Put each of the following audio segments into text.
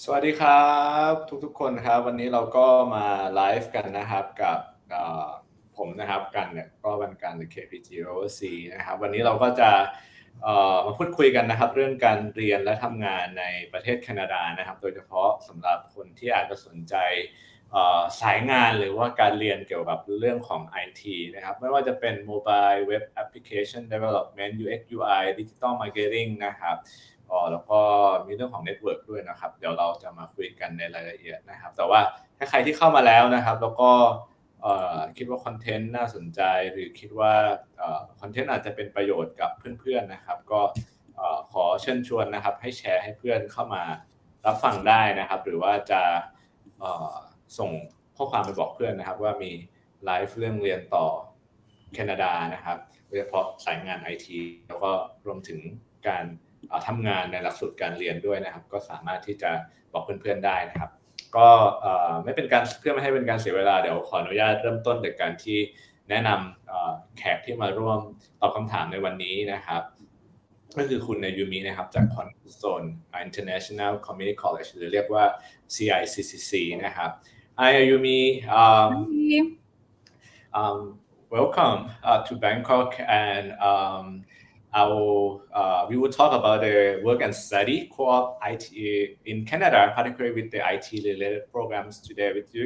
สวัสดีครับทุกๆคนครับวันนี้เราก็มาไลฟ์กันนะครับกับผมนะครับกันเนี่ยก็วันการ KPG Overseas นะครับวันนี้เราก็จะมาพูดคุยกันนะครับเรื่องการเรียนและทำงานในประเทศแคนาดานะครับโดยเฉพาะสำหรับคนที่อาจจะสนใจสายงานหรือว่าการเรียนเกี่ยวกับเรื่องของ IT นะครับไม่ว่าจะเป็น Mobile Web Application Development UX UI Digital Marketing นะครับแล้วก็มีเรื่องของ Network ด้วยนะครับเดี๋ยวเราจะมาคุยกันในรายละเอียดนะครับแต่ว่าถ้าใครที่เข้ามาแล้วนะครับแล้วก็คิดว่าคอนเทนต์น่าสนใจหรือคิดว่าคอนเทนต์อาจจะเป็นประโยชน์กับเพื่อนๆนะครับก็ขอเชิญชวนนะครับให้แชร์ให้เพื่อนเข้ามารับฟังได้นะครับหรือว่าจะส่งข้อความไปบอกเพื่อนนะครับว่ามีไลฟ์เรื่องเรียนต่อแคนาดานะครับโดยเฉพาะสายงาน IT แล้วก็รวมถึงการทำงานในหลักสูตรการเรียนด้วยนะครับก็สามารถที่จะบอกเพื่อนๆได้นะครับก็ไม่เป็นการเพื่อไม่ให้เป็นการเสียเวลาเดี๋ยวขออนุญาตเริ่มต้นจากการที่แนะนำแขกที่มาร่วมตอบคำถามในวันนี้นะครับก็คือคุณอายุมินะครับจาก Cornerstone International Community College หรือเรียกว่า CICCC นะครับ Hi Ayumi welcome to Bangkok and we will talk about the work and study co-op IT in Canada, particularly with the IT-related programs today with you.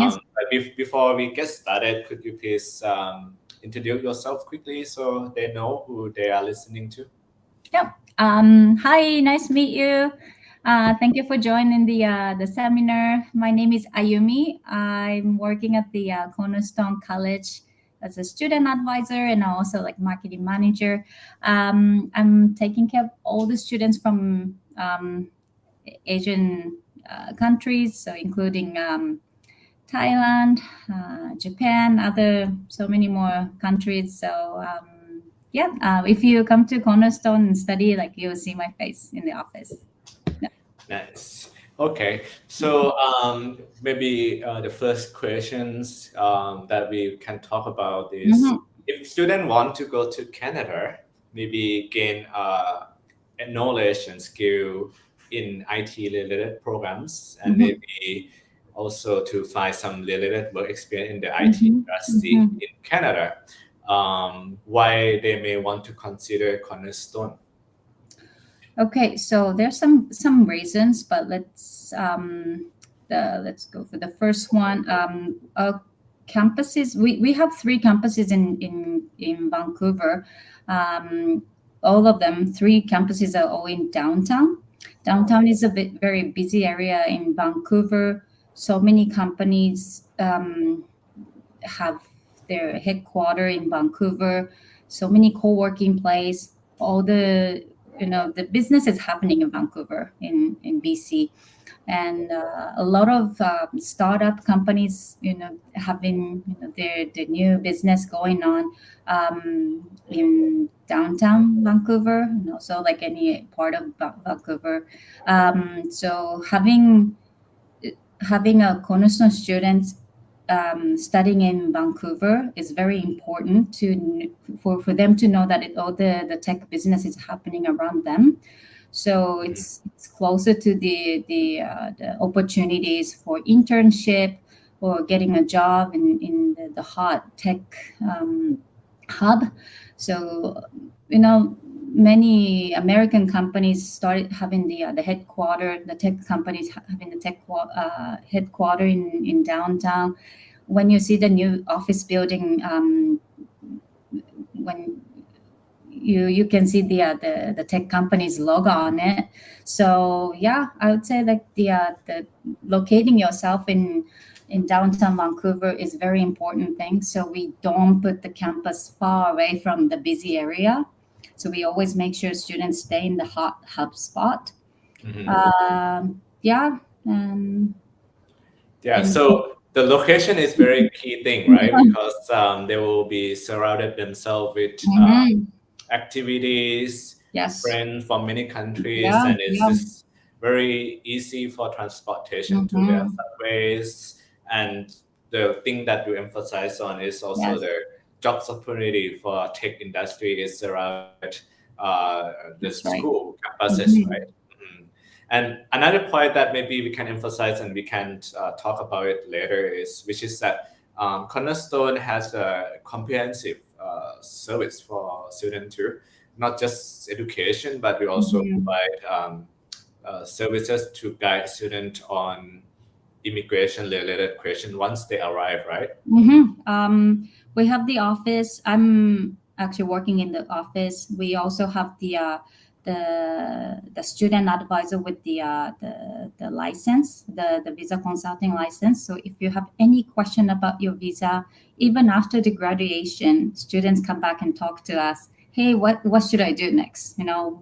Yes. But before we get started, could you please introduce yourself quickly so they know who they are listening to? Yep. Hi, nice to meet you. Thank you for joining the seminar. My name is Ayumi. I'm working at the Cornerstone College as a student advisor and also like marketing manager. I'm taking care of all the students from Asian countries, so including Thailand, Japan, so many more countries. So if you come to Cornerstone and study, like you'll see my face in the office. Nice. Okay, so maybe the first questions that we can talk about is if students want to go to Canada, maybe gain knowledge and skill in IT-related programs, and maybe also to find some related work experience in the IT industry in Canada. Why they may want to consider Cornerstone? Okay, so there's some reasons, but let's go for the first one. Our campuses, we have 3 campuses in Vancouver. All of them, 3 campuses are all in downtown. Downtown is a very busy area in Vancouver. So many companies have their headquarters in Vancouver. So many co-working places. All the business is happening in Vancouver, in BC, and a lot of startup companies, having their new business going on in downtown Vancouver, and also like any part of Vancouver. So having a Cornerstone students studying in Vancouver is very important for them to know that all the tech business is happening around them. So it's closer to the opportunities for internship or getting a job in the hot tech hub. So many American companies started having the headquarter, the tech companies having the tech headquarter in downtown. When you see the new office building, when you can see the tech company's logo on it. So yeah, I would say like the locating yourself in downtown Vancouver is very important thing. So we don't put the campus far away from the busy area. So we always make sure students stay in the hot hub spot. So the location is very key thing, right? Because they will be surrounded themselves with activities, friends from many countries, and it's just very easy for transportation to their subways. And the thing that you emphasize on is also the job opportunity for tech industry is around the school campuses, right? And another point that maybe we can emphasize and we can talk about it later is which is that Cornerstone has a comprehensive service for students too, not just education, but we also provide services to guide students on immigration-related question once they arrive, right? We have the office. I'm actually working in the office. We also have the student advisor with the license, the visa consulting license. So if you have any question about your visa, even after the graduation, students come back and talk to us. Hey, what should I do next?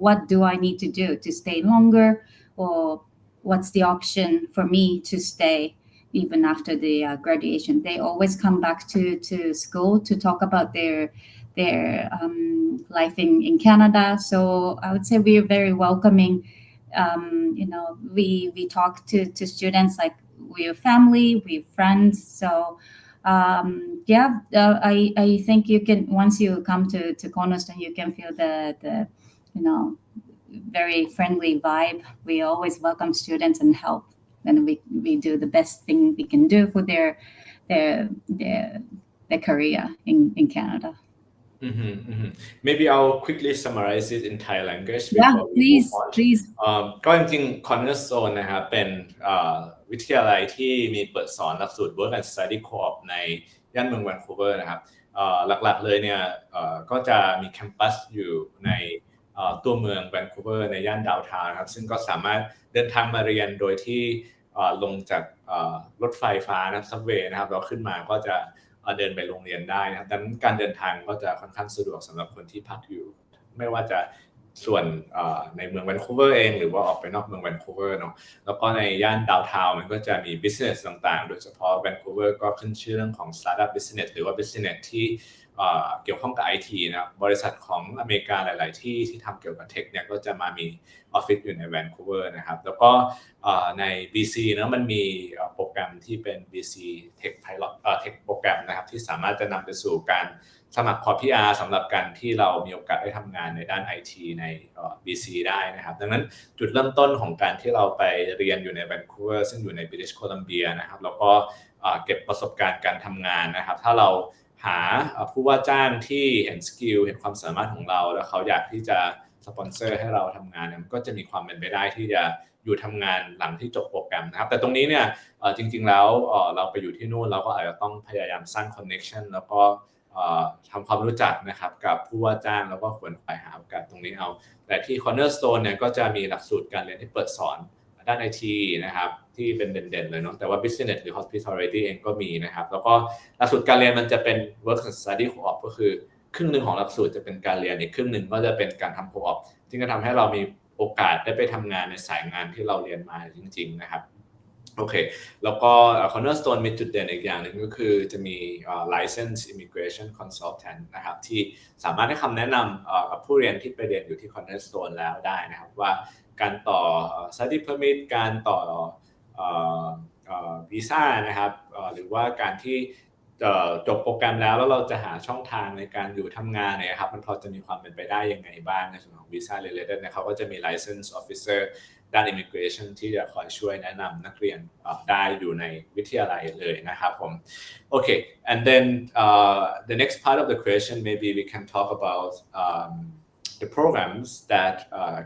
What do I need to do to stay longer, or what's the option for me to stay even after the graduation? They always come back to school to talk about their life in Canada. So I would say we are very welcoming. We talk to students like we're family, we're friends. So I think you can, once you come to Cornerstone, you can feel the very friendly vibe. We always welcome students and help, and we do the best thing we can do for their career in Canada. Maybe I'll quickly summarize it in Thai language Yeah, before we move on. please. ก็จริงๆ Cornerstone นะครับเป็นวิทยาลัยที่มีเปิดสอนหลักสูตร Work and Study Co-op ในย่านเมืองแวนคูเวอร์นะครับหลักๆเลยเนี่ยก็จะมีแคมปัสอยู่ในตัวเมืองแวนคูเวอร์ในย่านดาวน์ทาวน์ครับซึ่งก็สามารถเดินทางมาเรียนโดยที่ลงจากรถไฟฟ้านะซับเวย์นะครับแล้วขึ้นมาก็จะเดินไปโรงเรียนได้นะครับดังนั้นการเดินทางก็จะค่อนข้างสะดวกสำหรับคนที่พักอยู่ไม่ว่าจะส่วนในเมืองแวนคูเวอร์เองหรือว่าออกไปนอกเมืองแวนคูเวอร์เนาะแล้วก็ในย่านดาวน์ทาวน์มันก็จะมี business ต่างๆโดยเฉพาะแวนคูเวอร์ก็ขึ้นชื่อเรื่องของ startup business หรือว่า business ที่เกี่ยวข้องกับ IT นะครับบริษัทของอเมริกาหลายๆที่ทำเกี่ยวกับเทคเนี่ยก็จะมามีออฟฟิศอยู่ในแวนคูเวอร์นะครับแล้วก็ใน BC นะมันมีโปรแกรมที่เป็น BC Tech Pilot Tech โปรแกรมนะครับที่สามารถจะนำไปสู่การสมัครพอร์ต PR สำหรับการที่เรามีโอกาสได้ทำงานในด้าน IT ใน BC ได้นะครับดังนั้นจุดเริ่มต้นของการที่เราไปเรียนอยู่ในแวนคูเวอร์ซึ่งอยู่ใน British Columbia นะครับแล้วก็เก็บประสบการณ์การทำงานนะครับถ้าเราหาผู้ว่าจ้างที่เห็นสกิลเห็นความสามารถของเราแล้วเขาอยากที่จะสปอนเซอร์ให้เราทำงานเนี่ยมันก็จะมีความเป็นไปได้ที่จะอยู่ทำงานหลังที่จบโปรแกรมนะครับแต่ตรงนี้เนี่ยจริงๆแล้วเราไปอยู่ที่นู่นเราก็อาจจะต้องพยายามสร้างคอนเนคชั่นแล้วก็ทำความรู้จักนะครับกับผู้ว่าจ้างแล้วก็ควรไปหาโอกาสตรงนี้เอาแต่ที่ Cornerstone เนี่ยก็จะมีหลักสูตรการเรียนที่เปิดสอนด้าน IT นะครับที่เป็นเด่นๆเลยเนาะแต่ว่า business หรือ hospitality เองก็มีนะครับแล้วก็หลักสูตรการเรียนมันจะเป็น work and study co-op ก็คือครึ่งนึงของหลักสูตรจะเป็นการเรียนอีกครึ่งนึงก็จะเป็นการทำ co-op ซึ่งจะทำให้เรามีโอกาสได้ไปทำงานในสายงานที่เราเรียนมาจริงๆนะครับโอเคแล้วก็ Cornerstone มีจุดเด่นอีกอย่างหนึ่งก็คือจะมี license immigration consultant นะครับที่สามารถให้คำแนะนำกับผู้เรียนที่ไปเรียนอยู่ที่ Cornerstone แล้วได้นะครับว่าการต่อ study permit การต่อวีซ่านะครับหรือว่าการที่จบโปรแกรมแล้วเราจะหาช่องทางในการอยู่ทำงานเนี่ยครับมันพอจะมีความเป็นไปได้ยังไงบ้างในส่วนของวีซ่า related นะครับก็จะมี license officer ด้าน immigration ที่จะคอยช่วยแนะนำนักเรียนได้อยู่ในวิทยาลัยเลยนะครับผม Okay and then the next part of the question maybe we can talk about the programs that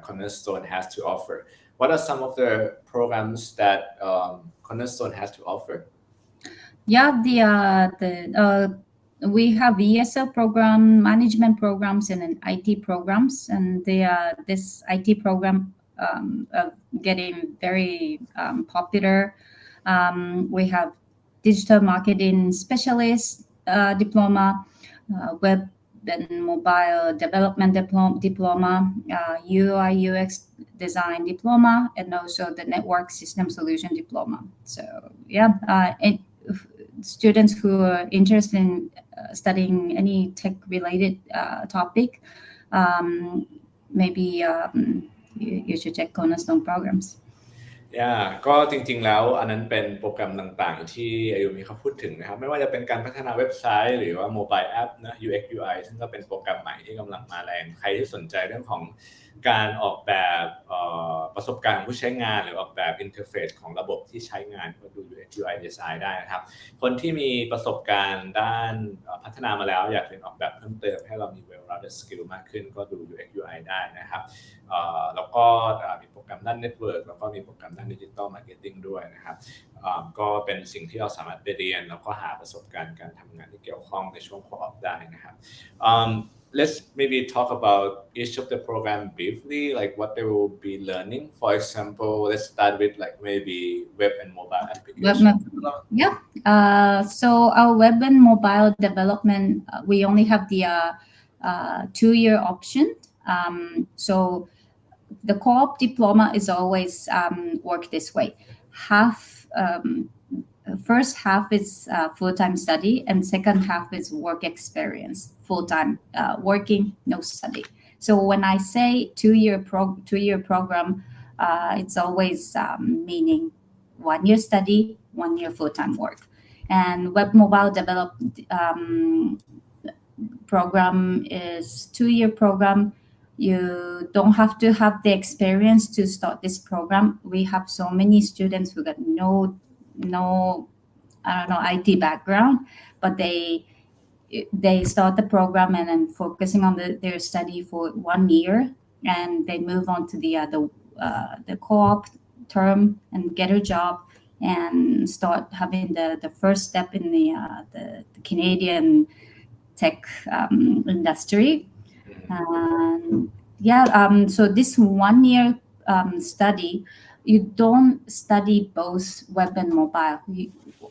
Cornerstone has to offer. What are some of the programs that Cornerstone has to offer? Yeah, we have ESL program, management programs, and then IT programs, and this IT program getting very popular. We have digital marketing specialist diploma, web and mobile development diploma, UI UX design diploma, and also the network system solution diploma. So yeah, and students who are interested in studying any tech related topic, maybe you should check Cornerstone programs. ก็จริงๆแล้วอันนั้นเป็นโปรแกรมต่างๆที่อายุมีเขาพูดถึงนะครับไม่ว่าจะเป็นการพัฒนาเว็บไซต์หรือว่าโมบายแอปนะ UX UI ซึ่งก็เป็นโปรแกรมใหม่ที่กำลังมาแรงใครที่สนใจเรื่องของ การออกแบบประสบการณ์ของผู้ใช้งานหรือออกแบบอินเทอร์เฟซของระบบที่ใช้งานก็ดู UX UI Design ได้นะครับคนที่มีประสบการณ์ด้านพัฒนามาแล้วอยากเรียนออกแบบเพิ่มเติมให้เรามี well-rounded skill มากขึ้นก็ดู UX UI ได้นะครับแล้วก็มีโปรแกรมด้าน Network แล้วก็มีโปรแกรมด้าน Digital Marketing ด้วยนะครับก็เป็นสิ่งที่เราสามารถไปเรียนแล้วก็หาประสบการณ์การทำงานที่เกี่ยวข้องในช่วง co-op ได้นะครับlet's maybe talk about each of the program briefly, like what they will be learning. For example, let's start with like maybe web and mobile application. So our web and mobile development, we only have the 2-year option. So the co-op diploma is always work this way. First half is full-time study and second half is work experience, full-time working, no study. So when I say two-year program, it's always meaning 1 year study, 1 year full-time work. And web mobile development program is 2-year program. You don't have to have the experience to start this program. We have so many students who got no IT background, but they start the program and then focusing on their study for 1 year, and they move on to the co-op term and get a job and start having the first step in the Canadian tech industry. So this 1 year study, you don't study both web and mobile.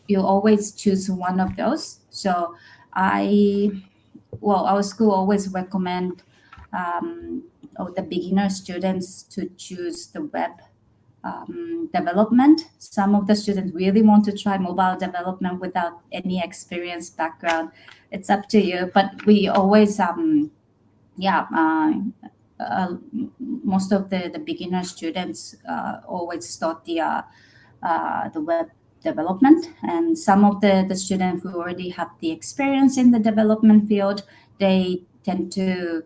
You always choose one of those. So our school always recommend the beginner students to choose the web development. Some of the students really want to try mobile development without any experience background. It's up to you, but we always most of the beginner students always start the web development, and some of the students who already have the experience in the development field, they tend to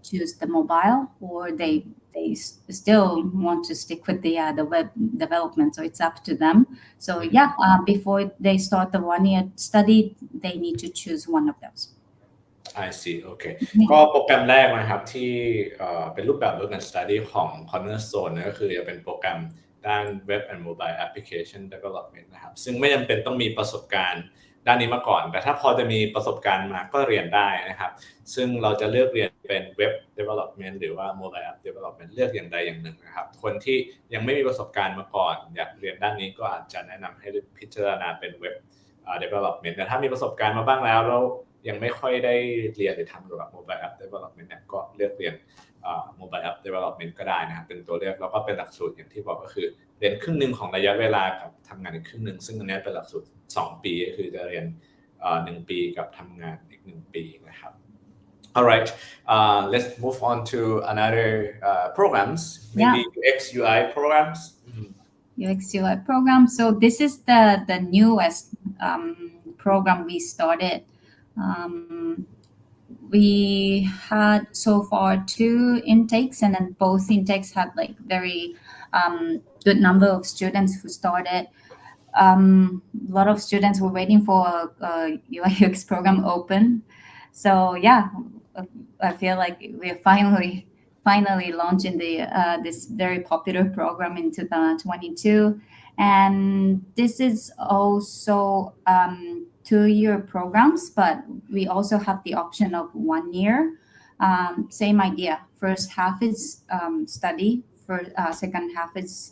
choose the mobile, or they still want to stick with the web development. So it's up to them. So before they start the 1 year study, they need to choose one of those. I see. Okay. ก็โปรแกรมแรกนะครับที่เป็นรูปแบบ Work and Study ของ Cornerstone ก็คือจะเป็นโปรแกรมด้าน Web and Mobile Application Development นะครับซึ่งไม่จำเป็นต้องมีประสบการณ์ด้านนี้มาก่อนแต่ถ้าพอจะมีประสบการณ์มาก็เรียนได้นะครับซึ่งเราจะเลือกเรียนเป็น Web Development หรือว่า Mobile App Development เลือกอย่างใดอย่างหนึ่งนะครับคนที่ยังไม่มีประสบการณ์มาก่อนอยากเรียนด้านนี้ก็อาจจะแนะนำให้พิจารณาเป็น Web Development แต่ถ้ามีประสบการณ์มาบ้างแล้วยังไม่ค่อยได้เรียนหรือทำเกี่ยวกับ Mobile App Development เนี่ยก็เลือกเรียนMobile App Development ก็ได้นะครับเป็นตัวเลือกแล้วก็เป็นหลักสูตรอย่างที่บอกก็คือเรียนครึ่งนึงของระยะเวลากับทำงานอีกครึ่งนึงซึ่งอันนี้เป็นหลักสูตร2 ปีก็คือจะเรียน1 ปีกับทำงานอีก1 ปีนะครับ Alright, let's move on to another programs, maybe UX UI programs. UX UI program. So this is the newest program we started. We had so far 2 intakes, and then both intakes had like very good number of students who started. A lot of students were waiting for UI UX program open. So I feel like we're finally launching this very popular program in 2022, and this is also 2-year programs, but we also have the option of 1 year. Same idea. First half is study. Second half is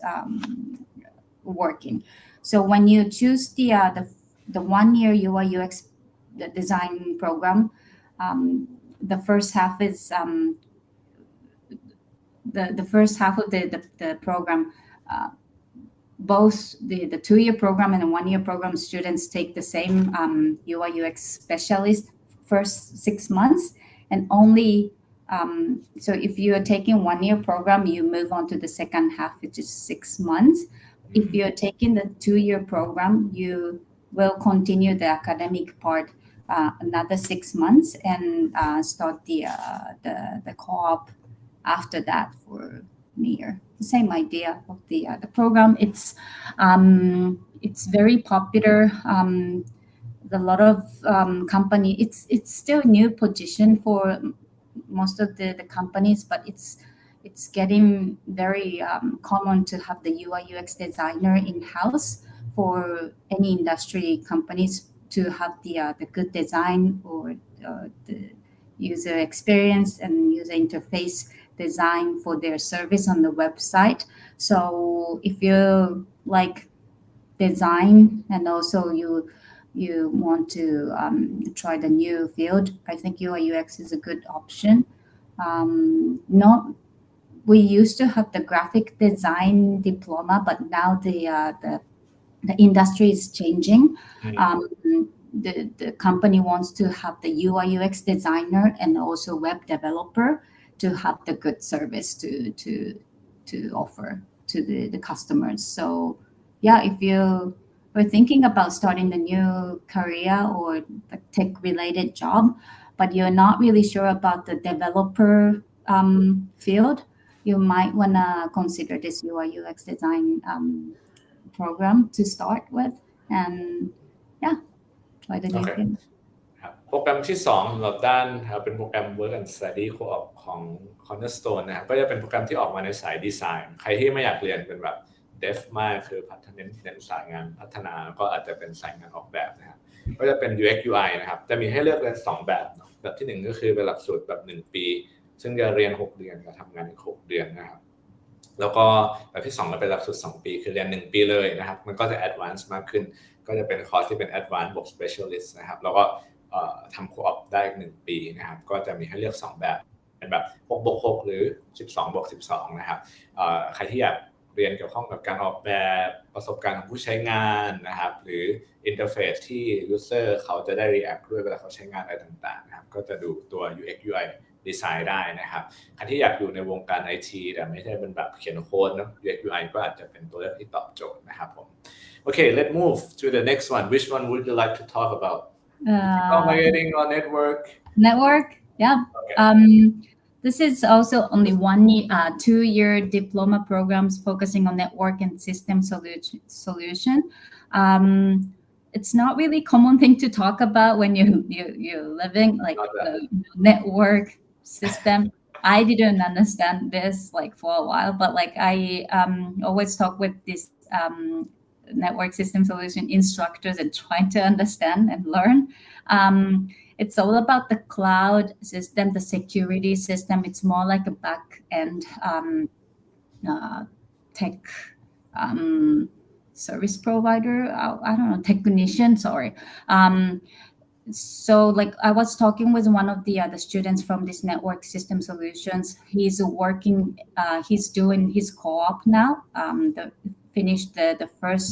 working. So when you choose the 1 year UI UX design program, the first half is the first half of the program. Both the 2-year program and the 1-year program students take the same UI UX specialist first 6 months, and only so if you are taking 1-year program, you move on to the second half, which is 6 months. If you're taking the 2-year program, you will continue the academic part another 6 months and start the co-op after that for near the same idea of the program. It's very popular. A lot of company. It's still new position for most of the companies, but it's getting very common to have the UI UX designer in house for any industry companies to have the good design or the user experience and user interface design for their service on the website. So if you like design and also you want to try the new field, I think UI UX is a good option. We used to have the graphic design diploma, but now the industry is changing. The company wants to have the UI UX designer and also web developer to have the good service to offer to the customers. So yeah, if you were thinking about starting a new career or a tech related job, but you're not really sure about the developer field, you might want to consider this UI UX design program to start with, and yeah, try the new field. ครับโปรแกรมที่2สำหรับด้านเป็นโปรแกรม Work and Study Co-op ของ Cornerstone นะครับก็จะเป็นโปรแกรมที่ออกมาในสายดีไซน์ใครที่ไม่อยากเรียนเป็นแบบ Dev มากคือเน้นสายงานพัฒนาก็อาจจะเป็นสายงานออกแบบนะครับก็จะเป็น UX UI นะครับจะมีให้เลือกเรียน2แบบแบบที่1ก็คือเป็นหลักสูตรแบบ1ปีซึ่งจะเรียน6เดือนกับทำงานอีก6เดือนนะครับแล้วก็แบบที่2ก็เป็นหลักสูตร2ปีคือเรียน1ปีเลยนะครับมันก็จะ advance มากขึ้นก็จะเป็นคอร์สที่เป็น advance บวก specialist นะครับแล้วก็ทำ co-op ได้อีก1ปีนะครับก็จะมีให้เลือก2แบบเป็นแบบ6+6หรือ12+12นะครับใครที่อยากเรียนเกี่ยวข้องกับการออกแบบประสบการณ์ของผู้ใช้งานนะครับหรือ interface ที่ user เขาจะได้ react ด้วยเวลาเขาใช้งานอะไรต่างๆนะครับก็จะดูตัว UX UI design ได้นะครับใครที่อยากอยู่ในวงการ IT แต่ไม่ใช่เป็นแบบเขียนโค้ดนะ UX UI ก็อาจจะเป็นตัวเลือกที่ตอบโจทย์นะครับผม Okay, let's move to the next one. Which one would you like to talk about? Marketing or network? Network, yeah. Okay. This is also only 2-year diploma programs focusing on network and system solution. It's not really common thing to talk about when you're living like the network system. I didn't understand this like for a while, but like I always talk with this network system solution instructors and trying to understand and learn. It's all about the cloud system, the security system. It's more like a back end tech service provider. I don't know, technician. Sorry. So like I was talking with one of the students from this network system solutions. He's working. He's doing his co-op now. Finished the first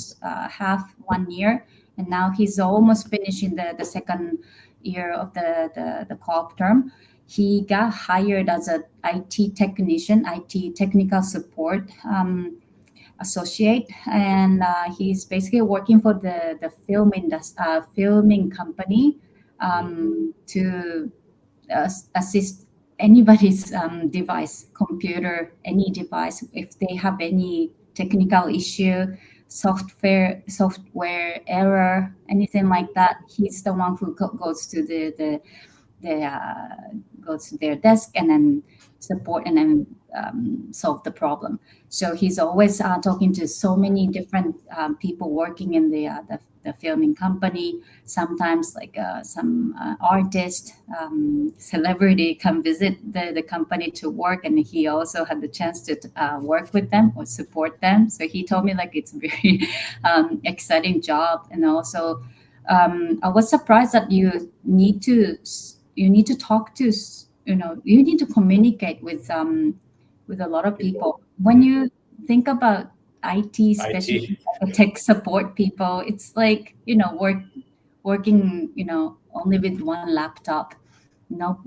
half 1 year, and now he's almost finishing the second year of the co-op term. He got hired as an IT technician, IT technical support associate, and he's basically working for the film industry, filming company to assist anybody's device, computer, any device if they have any technical issue, software error, anything like that. He's the one who goes to goes to their desk and then support and then solve the problem. So he's always talking to so many different people working in the filming company. Sometimes like some artist, celebrity come visit the company to work, and he also had the chance to work with them or support them. So he told me like it's a very exciting job, and also I was surprised that you need to talk to, you need to communicate with a lot of people. When you think about IT, especially tech support people, it's like, working, only with one laptop,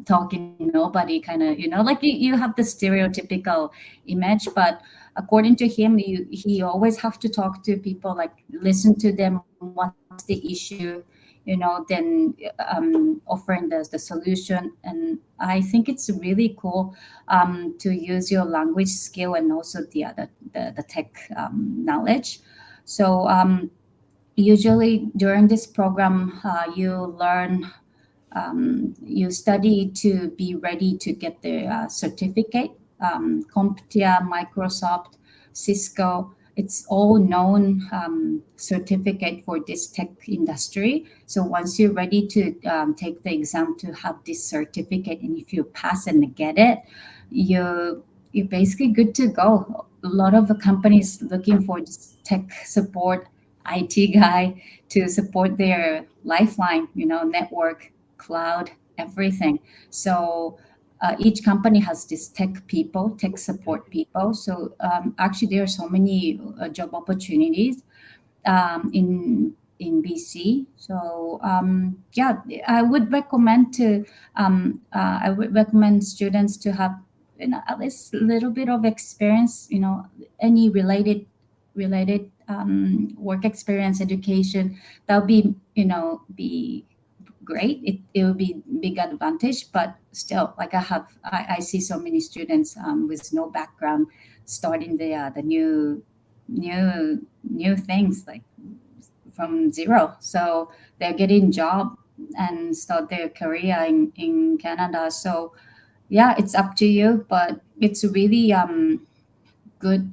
talking, nobody kind of, like you have the stereotypical image, but according to him, he always have to talk to people, like listen to them, what's the issue, then offering the solution. And I think it's really cool to use your language skill and also the tech knowledge. So usually during this program, you learn, you study to be ready to get the certificate. CompTIA, Microsoft, Cisco, it's all known certificate for this tech industry. So once you're ready to take the exam to have this certificate, and if you pass and get it, you're basically good to go. A lot of the companies looking for this tech support IT guy to support their lifeline, network, cloud, everything. So each company has this tech support people. So actually there are so many job opportunities in BC. So I would recommend students to have at least a little bit of experience, any related work experience, education. That'll be great. It will be big advantage, but still, like I see so many students with no background starting the new things like from zero. So they're getting job and start their career in Canada. So yeah, it's up to you, but it's a really good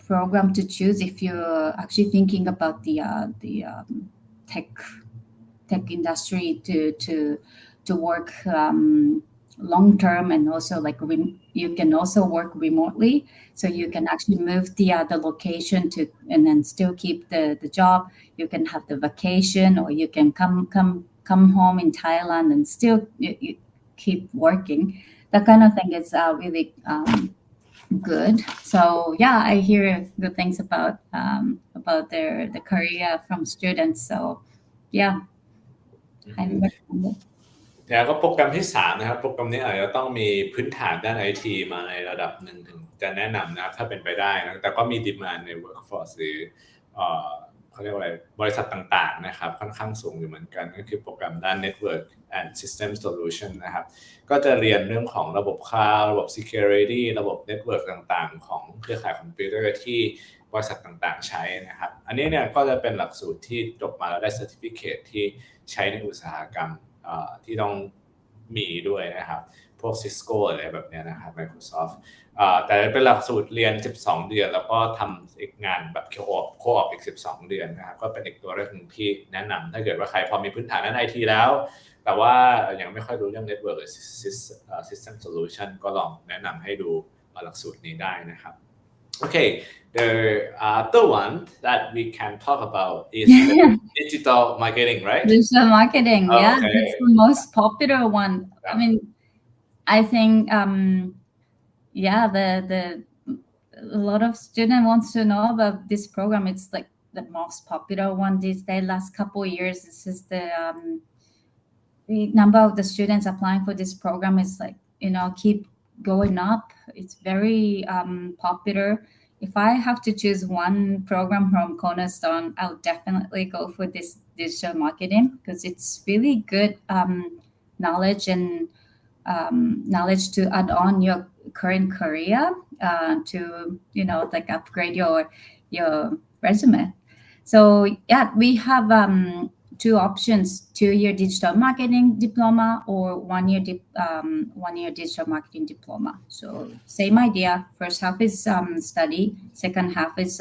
program to choose if you're actually thinking about the tech industry to work long term, and also like you can also work remotely, so you can actually move the location to and then still keep the job. You can have the vacation, or you can come home in Thailand and still you keep working. That kind of thing is really good. So yeah, I hear good things about the career from students. So yeah, I recommend it. แล้วก็โปรแกรมที่3นะครับโปรแกรมนี้อาจจะต้องมีพื้นฐานด้าน IT มาในระดับหนึ่งถึงจะแนะนำนะครับถ้าเป็นไปได้นะแต่ก็มีดีมานด์ใน workforce หรือเขาเรียกว่าอะไรบริษัทต่างๆนะครับค่อนข้างสูงอยู่เหมือนกันก็คือโปรแกรมด้าน network and system solution นะครับก็จะเรียนเรื่องของระบบ cloud ระบบ security ระบบ network ต่างๆของเครือข่ายคอมพิวเตอร์ที่บริษัทต่างๆใช้นะครับอันนี้เนี่ยก็จะเป็นหลักสูตรที่จบมาแล้วได้ certificate ที่ใช้ในอุตสาหกรรมที่ต้องมีด้วยนะครับพวก Cisco อะไรแบบนี้นะครับ Microsoft แต่เป็นหลักสูตรเรียน12เดือนแล้วก็ทำอีกงานแบบโคออปอีก12เดือนนะครับก็เป็นอีกตัวเลือกหนึ่งที่แนะนำถ้าเกิดว่าใครพอมีพื้นฐานด้าน IT แล้วแต่ว่ายังไม่ค่อยรู้เรื่อง Network หรือ System Solution ก็ลองแนะนำให้ดูหลักสูตรนี้ได้นะครับ Okay, the other one that we can talk about is digital marketing, right? Digital marketing, yeah, okay. That's the most popular one. Yeah. I mean, I think, a lot of students wants to know about this program. It's like the most popular one these days. Last couple of years, this is the number of the students applying for this program is like keep going up. It's very popular. If I have to choose one program from Cornerstone, I'll definitely go for this digital marketing because it's really good knowledge and knowledge to add on your current career to like upgrade your resume. So yeah, we have 2 options: 2-year digital marketing diploma or 1-year digital marketing diploma. So same idea. First half is study, second half is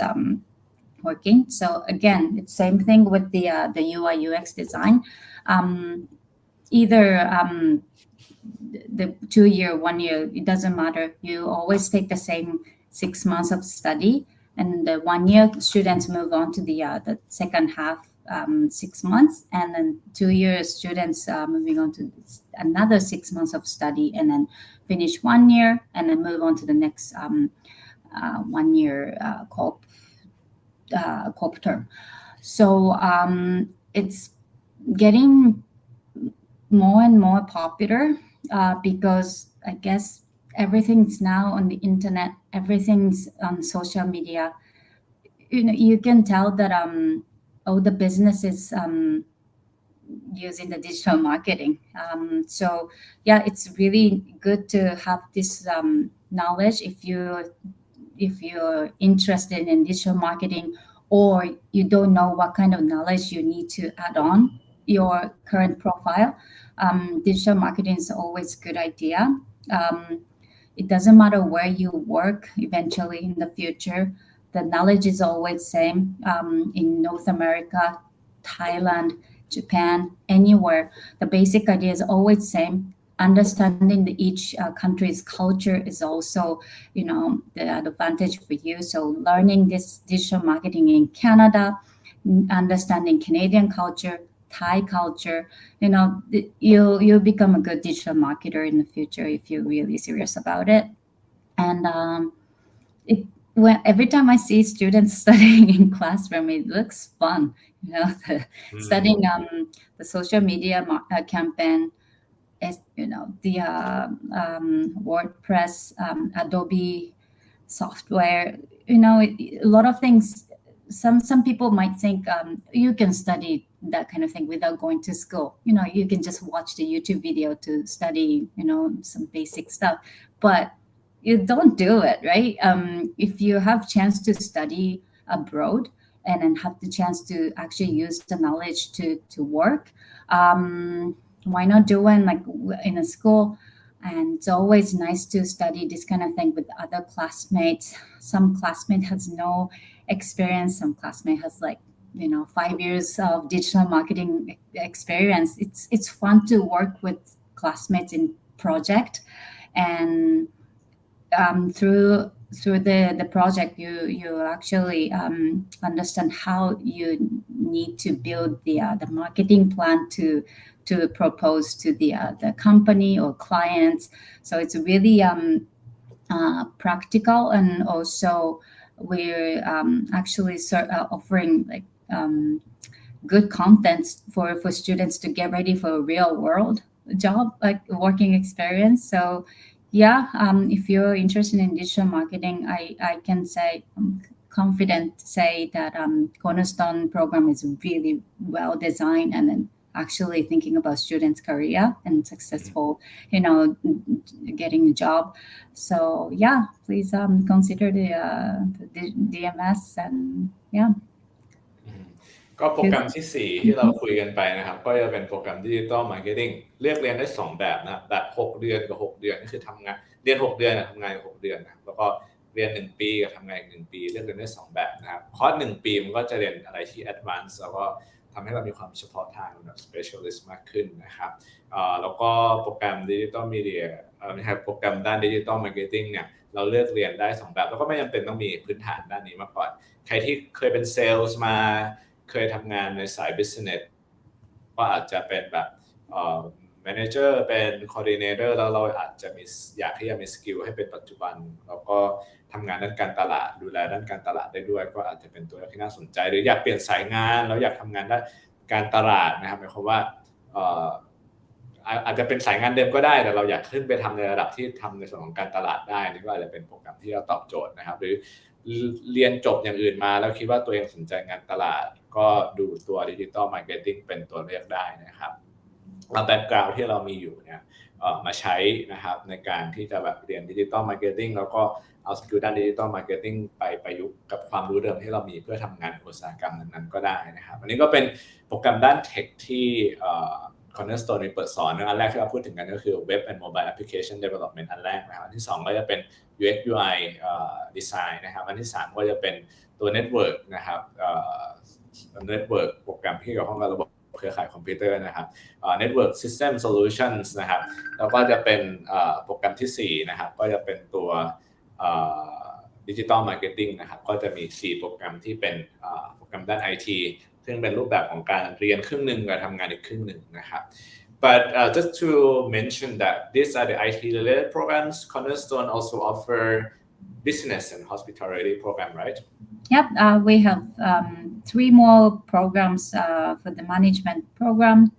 working. So again, it's same thing with the UI UX design. Either the 2-year, 1-year, it doesn't matter. You always take the same 6 months of study, and the 1-year students move on to the second half. 6 months, and then 2-year students moving on to another 6 months of study, and then finish 1 year, and then move on to the next 1-year corp term. So it's getting more and more popular because I guess everything's now on the internet, everything's on social media. You can tell that all the businesses using the digital marketing. So yeah, it's really good to have this knowledge if you're interested in digital marketing, or you don't know what kind of knowledge you need to add on your current profile. Digital marketing is always a good idea. It doesn't matter where you work eventually in the future. The knowledge is always same in North America, Thailand, Japan, anywhere. The basic idea is always same. Understanding each country's culture is also, the advantage for you. So learning this digital marketing in Canada, understanding Canadian culture, Thai culture, you'll become a good digital marketer in the future if you're really serious about it. And every time I see students studying in classroom, it looks fun. Studying the social media campaign, the WordPress, Adobe software, a lot of things. Some people might think you can study that kind of thing without going to school. You can just watch the YouTube video to study, some basic stuff, but you don't do it, right? If you have chance to study abroad and then have the chance to actually use the knowledge to work, why not do it like in a school? And it's always nice to study this kind of thing with other classmates. Some classmate has no experience. Some classmate has 5 years of digital marketing experience. It's fun to work with classmates in project, and through the project you actually understand how you need to build the marketing plan to propose to the company or clients. So it's really practical, and also we're actually offering good contents for students to get ready for a real world job, like working experience. So yeah, if you're interested in digital marketing, I can say, I'm confident to say that Cornerstone program is really well designed, and then actually thinking about students' career and successful, getting a job. So yeah, please consider the DMS, and yeah. ก็โปรแกรมที่4ที่เราคุยกันไปนะครับก็จะเป็นโปรแกรม Digital Marketing เลือกเรียนได้2แบบนะครับแบบ6เดือนกับ6เดือนก็คือทำงานเรียน6เดือนทำงาน6เดือนนะแล้วก็เรียน1ปีกับทำงานอีก1ปีเลือกเรียนได้2แบบนะครับคอร์ส1ปีมันก็จะเรียนอะไรที่ Advanced แล้วก็ทำให้เรามีความเฉพาะทางแบบ Specialist มากขึ้นนะครับแล้วก็โปรแกรม Digital Media ไม่ใช่โปรแกรมด้าน Digital Marketing เนี่ยเราเลือกเรียนได้2แบบแล้วก็ไม่จำเป็นต้องมีพื้นฐานด้านนี้มาก่อนใครที่เคยเป็นเซลส์มาเคยทำงานในสาย business ก็อาจจะเป็นแบบmanager เป็น coordinator แล้วเราอาจจะอยากที่จะมีสกิลให้เป็นปัจจุบันแล้วก็ทำงานด้านการตลาดดูแลด้านการตลาดได้ด้วยก็อาจจะเป็นตัวที่น่าสนใจหรืออยากเปลี่ยนสายงานแล้วอยากทำงานด้านการตลาดนะครับหมายความว่าอาจจะเป็นสายงานเดิมก็ได้แต่เราอยากขึ้นไปทำในระดับที่ทำในส่วนของการตลาดได้นี่ก็อาจจะเป็นโปรแกรมที่เราตอบโจทย์นะครับหรือเรียนจบอย่างอื่นมาแล้วคิดว่าตัวเองสนใจงานตลาดก็ดูตัว Digital Marketing เป็นตัวเลือกได้นะครับเอาแบ็คกราวด์ที่เรามีอยู่เนี่ยมาใช้นะครับในการที่จะแบบเรียน Digital Marketing แล้วก็เอาสกิลด้าน Digital Marketing ไปประยุกต์กับความรู้เดิมที่เรามีเพื่อทำงานในอุตสาหกรรมนั้นๆก็ได้นะครับอันนี้ก็เป็นโปรแกรมด้านเทคที่Cornerstone เปิดสอนอันแรกที่เราพูดถึงกันก็คือ Web and Mobile Application Development อันแรกนะครับอันที่2ก็จะเป็น UX UI Design นะครับอันที่3ก็จะเป็นตัว Network นะครับNetwork โปรแกรมที่เกี่ยวข้องกับระบบเครือข่ายคอมพิวเตอร์นะครับNetwork System Solutions นะครับแล้วก็จะเป็นโปรแกรมที่4นะครับก็จะเป็นตัวDigital Marketing นะครับก็จะมี4โปรแกรมที่เป็นโปรแกรมด้าน ITซึ่งเป็นรูปแบบของการเรียนครึ่งนึงกับทำงานอีกครึ่งนึงนะครับ But just to mention that these are the IT related programs. Cornerstone also offer business and hospitality program, right? Yep, we have 3 more programs for the management program: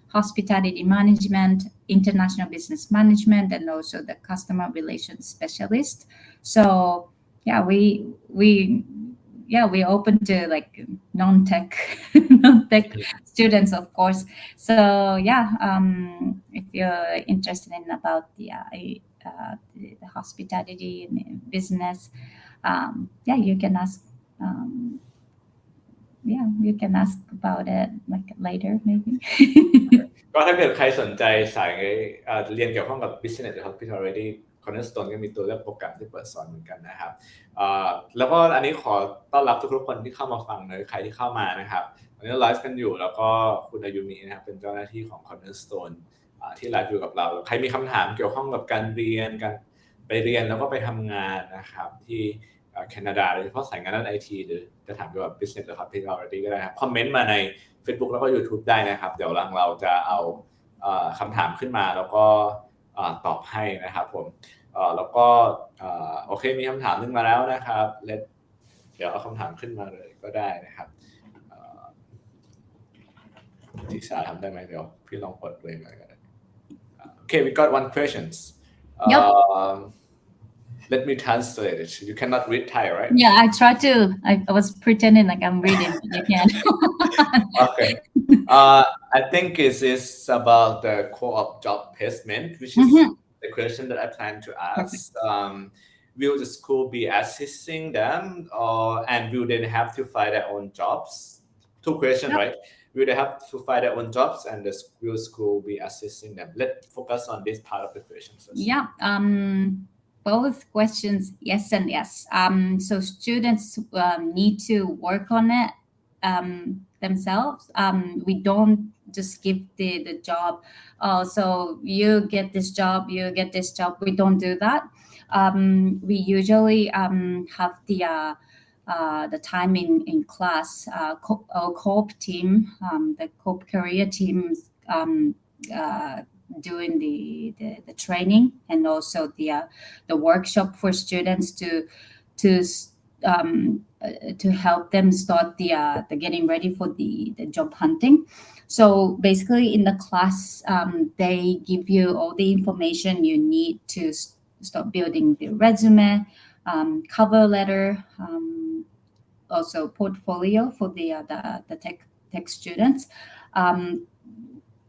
hospitality management, international business management, and also the customer relations specialist. So yeah, we yeah, we're open to like non-tech students, of course. So yeah, if you're interested in about the hospitality and business, yeah, you can ask. Yeah, you can ask about it like later maybe. ก็ถ้าเกิดใครสนใจสายเรียนเกี่ยวข้องกับ Business หรือ Hospitality Cornerstone ก็มีตัวเลือกโปรแกรมที่เปิดสอนเหมือนกันนะครับแล้วก็อันนี้ขอต้อนรับทุกคนที่เข้ามาฟังเลยใครที่เข้ามานะครับตอนนี้ไลฟ์กันอยู่แล้วก็คุณอายุมินะครับเป็นเจ้าหน้าที่ของ Cornerstone ที่ไลฟ์อยู่กับเราใครมีคำถามเกี่ยวข้องกับการเรียนการไปเรียนแล้วก็ไปทำงานนะครับที่แคนาดาโดยเฉพาะสายงานด้าน IT หรือจะถามเกี่ยวกับ Business หรือ Hospitality ก็ได้ครับคอมเมนต์มาใน Facebook แล้วก็ YouTube ได้นะครับเดี๋ยวเราจะเอาคำถามขึ้นมาแล้วก็ตอบให้นะครับผมแล้วก็โอเคมีคำถามขึ้นมาแล้วนะครับเดี๋ยวเอาคำถามขึ้นมาเลยก็ได้นะครับทิชาทำได้ไหมเดี๋ยวพี่ลองกดเลยก็ได้Okay, we got one questions. Yep. Let me translate it. You cannot read Thai, right? Yeah, I try to. I was pretending like I'm reading, but you can. Okay. I think it is about the co-op job placement, which is the question that I plan to ask. Will the school be assisting them, and will they have to find their own jobs? Two questions, right? Will they have to find their own jobs, and will school be assisting them? Let's focus on this part of the question first. Yeah. Both questions, yes and yes. So students need to work on it themselves. We don't just give the job. So you get this job, you get this job. We don't do that. We usually have the time in class. Our co-op team, the co-op career teams, doing the training and also the workshop for students to help them start the getting ready for the job hunting. So basically in the class, they give you all the information you need to start building the resume, cover letter, also portfolio for the tech students.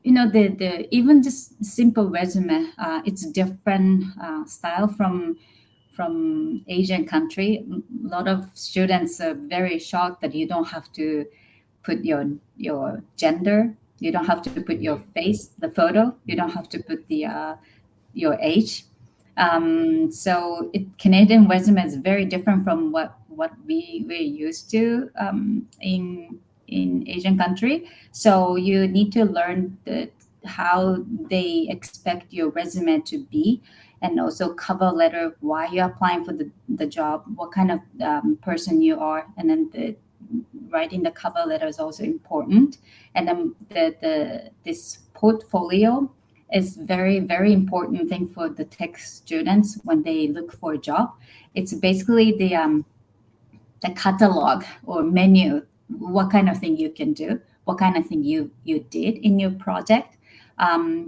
The even just simple resume, it's different style from Asian country. A lot of students are very shocked that you don't have to put your gender, you don't have to put your face, the photo, you don't have to put your age. So Canadian resume is very different from what we're used to in Asian country. So you need to learn how they expect your resume to be, and also cover letter, why you're applying for the job, what kind of person you are, and then writing the cover letter is also important. And then this portfolio is very, very important thing for the tech students when they look for a job. It's basically the catalog or menu, what kind of thing you can do, what kind of thing you did in your project.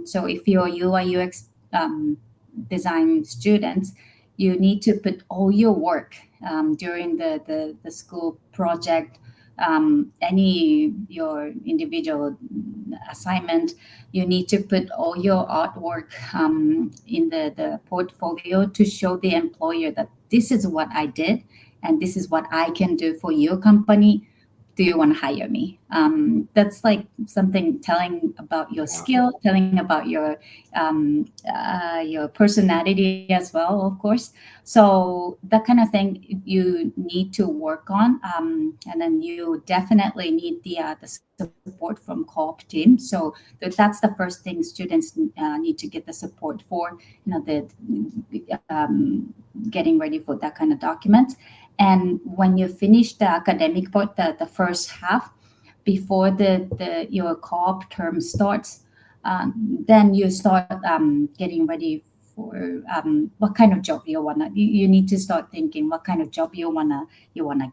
So if you're UI UX design students, you need to put all your work during the school project, your individual assignment. You need to put all your artwork in the portfolio to show the employer that this is what I did and this is what I can do for your company. Do you want to hire me? That's like something telling about your skill, telling about your personality as well, of course. So that kind of thing you need to work on, and then you definitely need the support from co-op team. So that's the first thing students need to get the support for. Getting ready for that kind of documents. And when you finish the academic part, the first half, before your co-op term starts, then you start getting ready for what kind of job you wanna. You need to start thinking what kind of job you wanna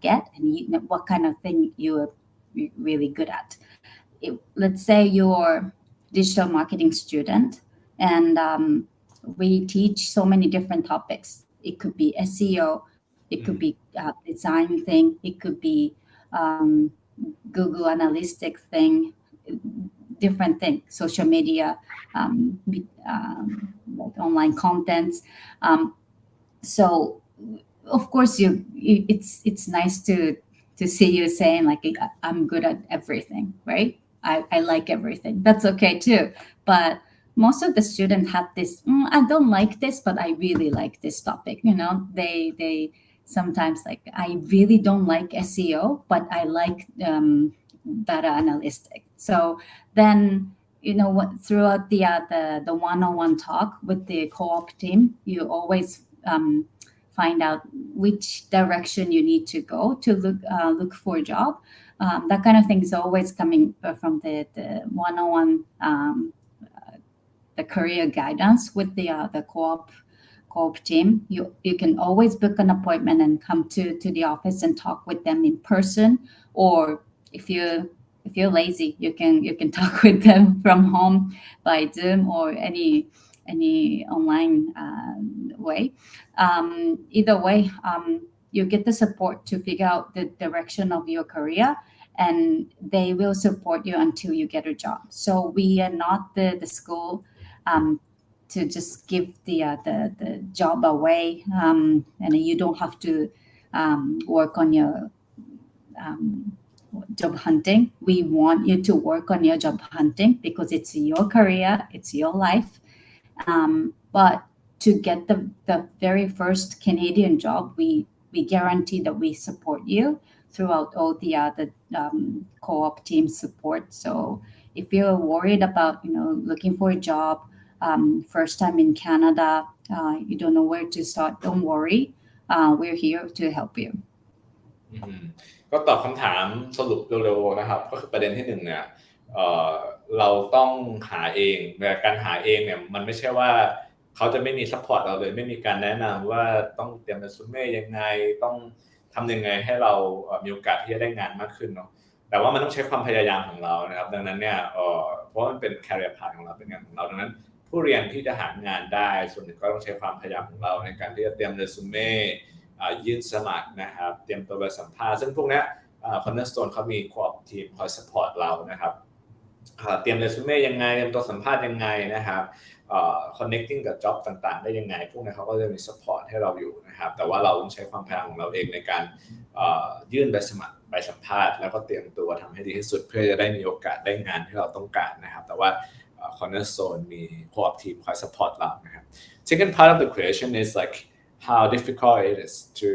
get, and what kind of thing you're really good at. Let's say you're digital marketing student, and we teach so many different topics. It could be SEO. It could be design thing. It could be Google Analytics thing, different thing, social media, like online contents. So of course it's nice to see you saying like I'm good at everything, right? I like everything. That's okay too. But most of the students have this, I don't like this, but I really like this topic. They sometimes like, I really don't like SEO, but I like data analytics. So then, throughout the one-on-one talk with the co-op team, you always find out which direction you need to go to look for a job. That kind of thing is always coming from the one-on-one, the career guidance with the co-op team. You can always book an appointment and come to the office and talk with them in person, or if you're lazy, you can talk with them from home by Zoom or any online way. Either way, you get the support to figure out the direction of your career, and they will support you until you get a job. So we are not the school to just give the job away, and you don't have to work on your job hunting. We want you to work on your job hunting because it's your career, it's your life. But to get the very first Canadian job, we guarantee that we support you throughout all the co-op team support. So if you're worried about looking for a job, first time in Canada, you don't know where to start, don't worry. We're here to help you. ก็ตอบคำถามสรุปเร็วๆนะครับก็คือประเด็นที่หนึ่งเนี่ยเราต้องหาเองแต่การหาเองเนี่ยมันไม่ใช่ว่าเขาจะไม่มีซัพพอร์ตเราเลยไม่มีการแนะนำว่าต้องเตรียมเรซูเม่ยังไงต้องทำยังไงให้เรามีโอกาสที่จะได้งานมากขึ้นเนาะแต่ว่ามันต้องใช้ความพยายามของเรานะครับดังนั้นเนี่ยเพราะมันเป็น career path ของเราเป็นงานของเราดังนั้นผู้เรียนที่จะหางานได้ส่วนหนึ่งก็ต้องใช้ความพยายามของเราในการที่จะเตรียมเรซูเม่ยื่นสมัครนะครับเตรียมตัวไปสัมภาษณ์ซึ่งพวกนี้Cornerstone เขามี co-op team คอย support เรานะครับเตรียมเรซูเม่ยังไงเตรียมตัวสัมภาษณ์ยังไงนะครับconnecting กับ job ต่างๆได้ยังไงพวกนี้เขาก็จะมี support ให้เราอยู่นะครับแต่ว่าเราต้องใช้ความพยายามของเราเองในการยื่นใบสมัครไปสัมภาษณ์แล้วก็เตรียมตัวทำให้ดีที่สุดเพื่อจะได้มีโอกาสได้งานที่เราต้องการนะครับแต่ว่าCornerstone มี co-op team คอย support เรานะครับ Second part of the question is like how difficult it is to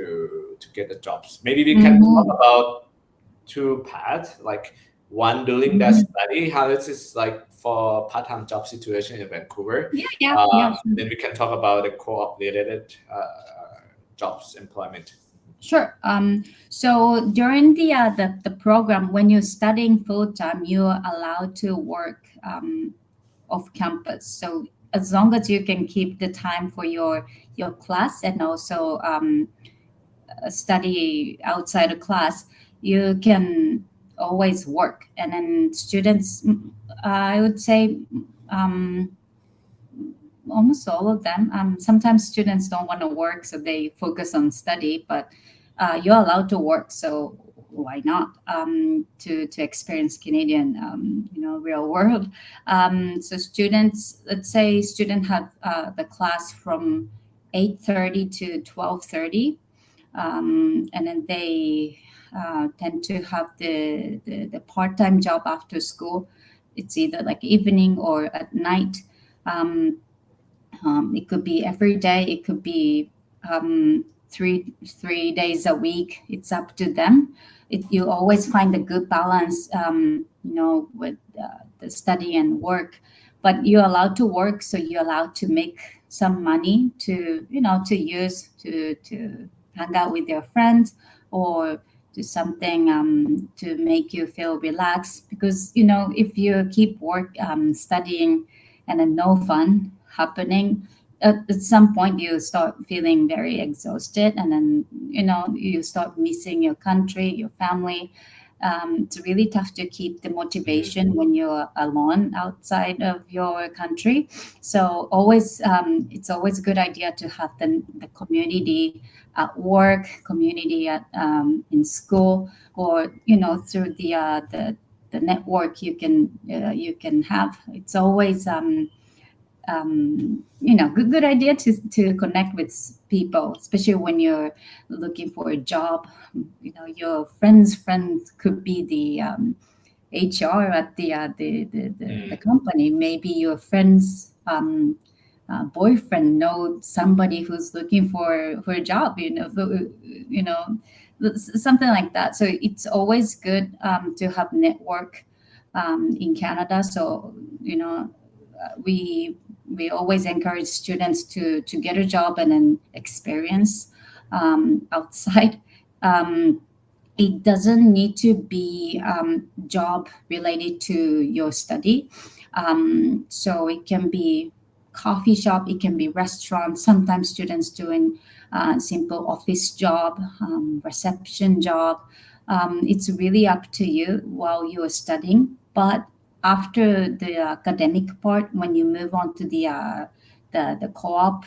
get the jobs. Maybe we can talk about two paths, like one during that study, how this is like for part-time job situation in Vancouver. Yeah. Then we can talk about the co-op related jobs employment. Sure. So during the program, when you're studying full-time, you're allowed to work off campus. So as long as you can keep the time for your class and also study outside of class, you can always work. And then students, I would say almost all of them, sometimes students don't want to work, so they focus on study, but you're allowed to work, so why not to experience Canadian real world. So students, let's say students have the class from 8:30 to 12:30, and then they tend to have the part-time job after school. It's either like evening or at night. It could be every day, it could be 3 days a week. It's up to them. You always find a good balance, with the study and work. But you're allowed to work, so you're allowed to make some money to use to hang out with your friends or do something to make you feel relaxed. Because if you keep studying and then no fun happening, at some point you start feeling very exhausted, and then you start missing your country, your family, it's really tough to keep the motivation when you're alone outside of your country. So it's always a good idea to have the community at work, community at in school, or through the network you can have. It's always good idea to connect with people, especially when you're looking for a job. Your friend could be the HR at the company. Maybe your friend's boyfriend knows somebody who's looking for a job. Something like that. So it's always good to have network in Canada. So we always encourage students to get a job and an experience outside. It doesn't need to be job related to your study. So it can be coffee shop, it can be restaurant. Sometimes students doing simple office job, reception job. It's really up to you while you are studying. But after the academic part, when you move on to the co-op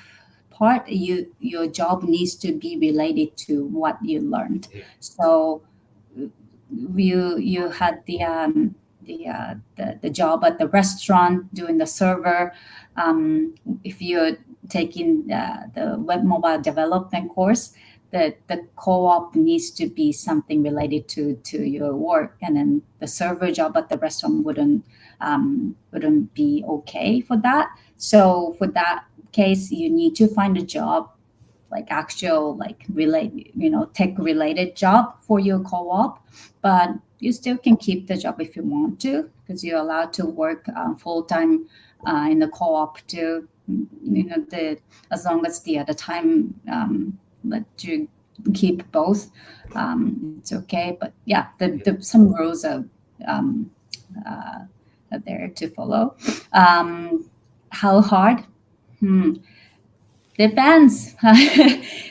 part, your job needs to be related to what you learned. So you had the job at the restaurant doing the server. If you're taking the web mobile development course, the co-op needs to be something related to your work, and then the server job at the restaurant wouldn't be okay for that. So for that case, you need to find a job, like actual tech related job for your co-op, but you still can keep the job if you want to, because you're allowed to work full-time in the co-op too. As long as the time let you keep both, it's okay. But yeah, some rules are there to follow. How hard? Depends.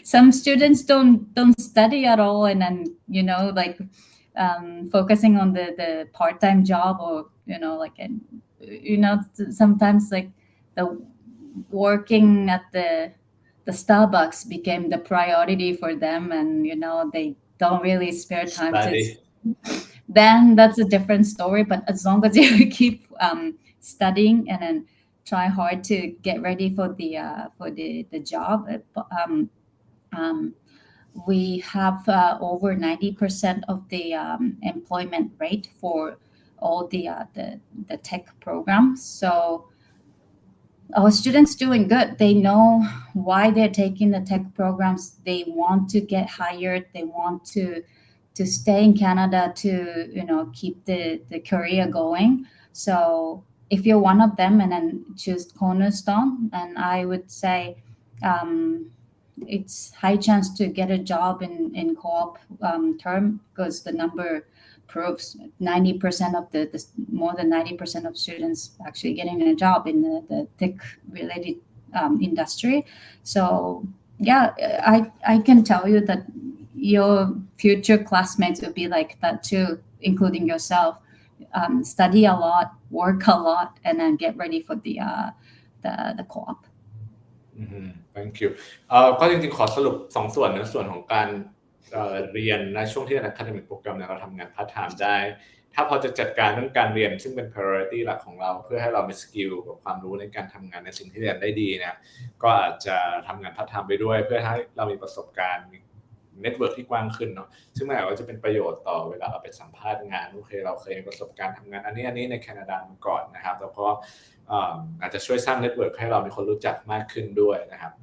Some students don't study at all, and then focusing on the part-time job, or sometimes like the working at the Starbucks became the priority for them, and they don't really spare time Study. Then that's a different story. But as long as you keep studying and then try hard to get ready for the job, we have over 90% of the employment rate for all the tech programs. So our students doing good. They know why they're taking the tech programs. They want to get hired. They want to stay in Canada to keep the career going. So if you're one of them and then choose Cornerstone, and I would say it's high chance to get a job in co-op term, because the number proves 90% of the more than 90% of students actually getting a job in the tech related industry. So yeah, I can tell you that your future classmates will be like that too, including yourself. Study a lot, work a lot, and then get ready for the co-op. Thank you. ก็จริงๆขอสรุป2ส่วนนะส่วนของการเรียนในช่วงที่เรียน academic program เนี่ยเราทำงาน part time ได้ถ้าพอจะจัดการเรื่องการเรียนซึ่งเป็น priority หลักของเราเพื่อให้เรามีสกิลกับความรู้ในการทำงานในสิ่งที่เรียนได้ดีเนี่ยก็อาจจะทำงาน part time ไปด้วยเพื่อให้เรามีประสบการณ์เน็ตเวิร์กที่กว้างขึ้นเนาะซึ่งมันอาจจะเป็นประโยชน์ต่อเวลาเราไปสัมภาษณ์งานโอเคเราเคยมีประสบการณ์ทำงานอันนี้ในแคนาดามาก่อนนะครับแล้วก็อาจจะช่วยสร้างเน็ตเวิร์กให้เรามีคนรู้จักมากขึ้นด้วยนะครับ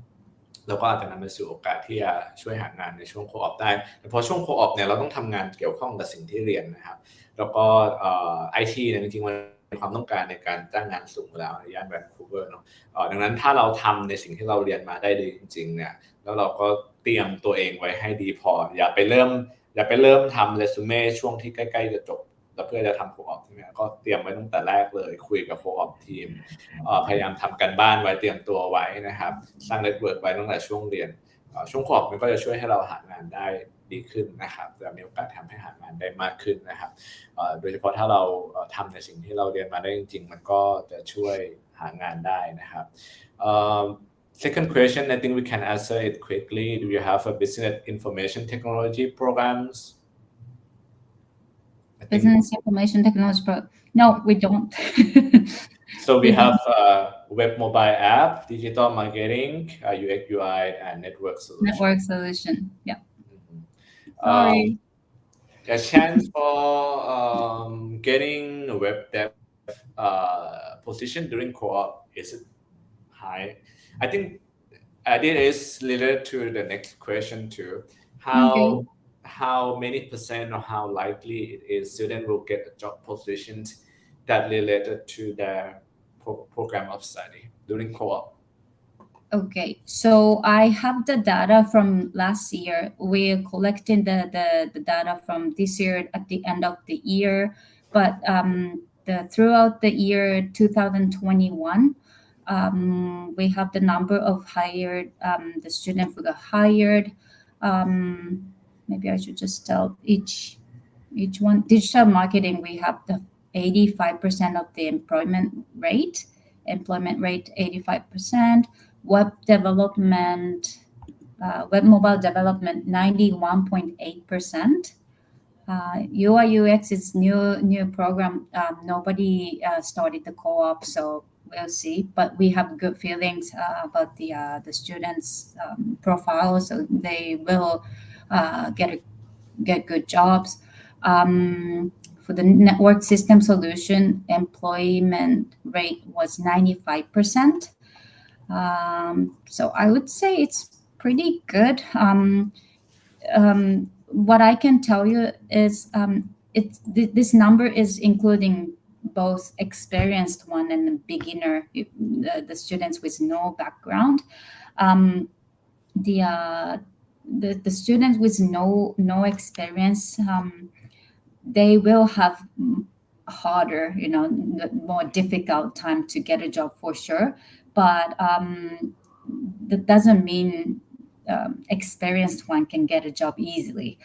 แล้วก็อาจจะนำไปสู่โอกาสที่จะช่วยหางานในช่วงโคออปได้แต่พอช่วงโคออปเนี่ยเราต้องทำงานเกี่ยวข้องกับสิ่งที่เรียนนะครับแล้วก็IT เนี่ยจริงๆมันมีความต้องการในการจ้างงานสูงแล้วในย่านแวนคูเวอร์เนาะดังนั้นถ้าเราทำในสิ่งที่เราเรียนมาได้ดีจริงๆเนี่ยแล้วเราก็เตรียมตัวเองไว้ให้ดีพออย่าไปเริ่มทำเรซูเม่ช่วงที่ใกล้ๆจะจบแล้วเพื่อจะทำโคออปใช่ไหมก็เตรียมไว้ตั้งแต่แรกเลยคุยกับโคออปทีมพยายามทำกันบ้านไว้เตรียมตัวไว้นะครับสร้างเน็ตเวิร์กไว้ตั้งแต่ช่วงเรียน ช่วงโควิดมันก็จะช่วยให้เราหางานได้ดีขึ้นนะครับจะมีโอกาสทำให้หางานได้มากขึ้นนะครับโดยเฉพาะถ้าเราทำในสิ่งที่เราเรียนมาได้จริงๆมันก็จะช่วยหางานได้นะครับSecond question, I think we can answer it quickly. Do you have a business information technology programs? Business information technology No, we don't. So we have web mobile app, digital marketing, UX UI, and network solution. Network solution, yeah. Sorry. A chance for getting a web dev position during co-op, is it high? I think it is related to the next question too. How many percent or how likely it is students will get a job positions that related to their program of study during co-op? Okay, so I have the data from last year. We're collecting the data from this year at the end of the year, but throughout the year 2021, we have the number of hired the students who got hired. Maybe I should just tell each one. Digital marketing, we have the 85% of the employment rate, 85%. Web development, web mobile development, 91.8%. UI UX is new program. Nobody started the co-op, so we'll see. But we have good feelings about the students' profile, so they will get good jobs. For the network system solution, employment rate was 95%. So I would say it's pretty good. What I can tell you is this number is including both experienced one and beginner, the students with no background. The students with no experience, they will have harder, more difficult time to get a job for sure. But that doesn't mean experienced one can get a job easily.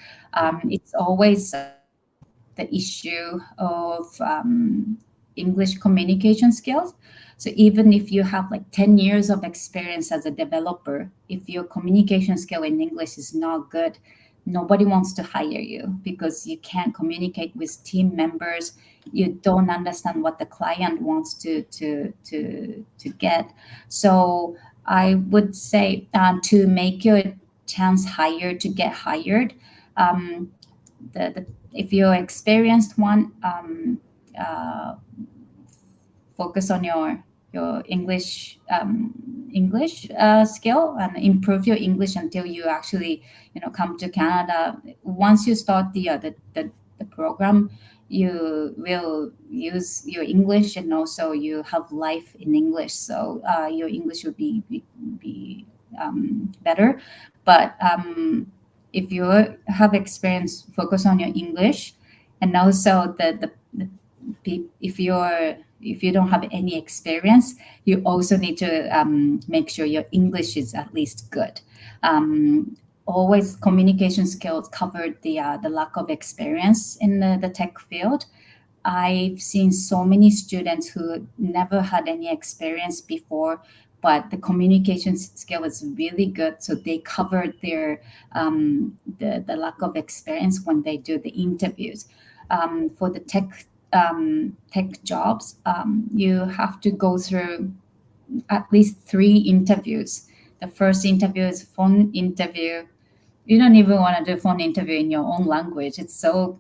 It's always the issue of English communication skills. So even if you have like 10 years of experience as a developer, if your communication skill in English is not good, nobody wants to hire you because you can't communicate with team members. You don't understand what the client wants to get. So I would say to make your chance higher to get hired, if you're experienced one, focus on your English skill and improve your English until you actually come to Canada. Once you start the program, you will use your English and also you have life in English, so your English will be better. But if you have experience, focus on your English, and also if you don't have any experience, you also need to make sure your English is at least good. Always communication skills covered the lack of experience in the tech field. I've seen so many students who never had any experience before, but the communication skill is really good, so they covered their the lack of experience when they do the interviews. For the tech jobs, you have to go through at least 3 interviews. The first interview is phone interview. You don't even want to do phone interview in your own language. It's so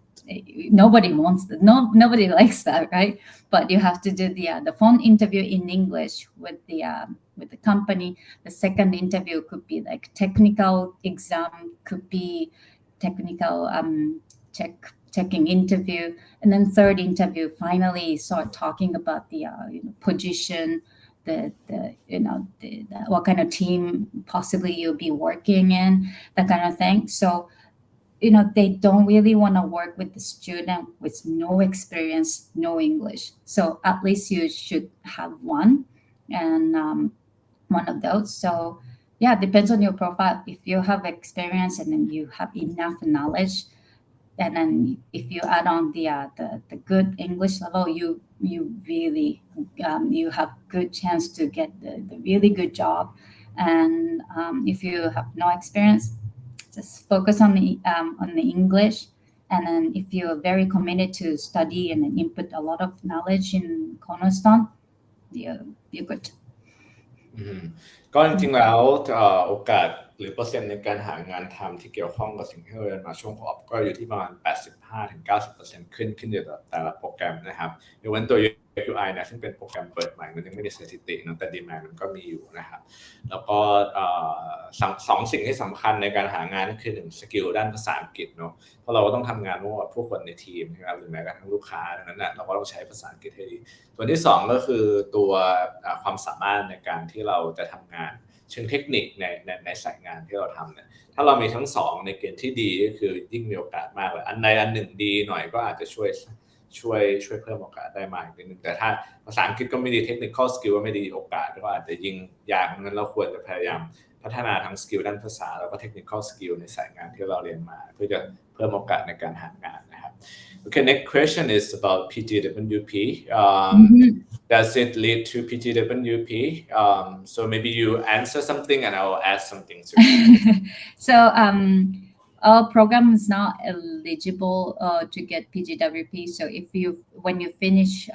nobody wants that. Nobody likes that, right? But you have to do the phone interview in English with the company. The second interview could be like technical exam, could be technical checking interview, and then third interview finally start talking about the position, what kind of team possibly you'll be working in, that kind of thing. So they don't really want to work with the student with no experience, no English. So at least you should have one of those. So yeah, depends on your profile. If you have experience and then you have enough knowledge, and then if you add on the good English level, you really you have good chance to get the really good job. And if you have no experience, just focus on the English. And then if you're very committed to study and then input a lot of knowledge in Cornerstone, you're good. ก็จริงๆแล้วโอกาสหรือเปอร์เซ็นต์ในการหางานทำที่เกี่ยวข้องกับสิ่งที่เราเรียนมาช่วงคอร์สก็อยู่ที่ประมาณ 85-90% ขึ้นอยู่กับแต่ละโปรแกรมนะครับยกเว้นตัว UI นะซึ่งเป็นโปรแกรมเปิดใหม่มันยังไม่มีสถิตินะแต่ดีแมนมันก็มีอยู่นะครับแล้วก็สองสิ่งที่สำคัญในการหางานก็คือ1สกิลด้านภาษาอังกฤษเนาะเพราะเราก็ต้องทำงานร่วมกับผู้คนในทีมนะครับหรือแม้กระทั่งลูกค้าดังนั้นนะเราก็ต้องใช้ภาษาอังกฤษให้ดีตัวที่2ก็คือตัวความสามารถในการที่เราจะทำงานเชิงเทคนิคในสายงานที่เราทำเนี่ยถ้าเรามีทั้ง2ในเกณฑ์ที่ดีก็คือยิ่งมีโอกาสมากเลยอันใดอันหนึ่งดีหน่อยก็อาจจะช่วยเพิ่มโอกาสได้มากนิดนึงแต่ถ้าภาษาอังกฤษก็ไม่ดี technical skill ก็ไม่ดีโอกาสก็อาจจะยิ่งยากนั้นเราควรจะพยายามพัฒนาทั้งสกิลด้านภาษาแล้วก็ technical skill ในสายงานที่เราเรียนมาเพื่อจะเพิ่มโอกาสในการหางานนะครับ Okay, next question is about PGWP. Does it lead to PGWP? So maybe you answer something and I will add something to it. So our program is not eligible to get PGWP. So when you finish,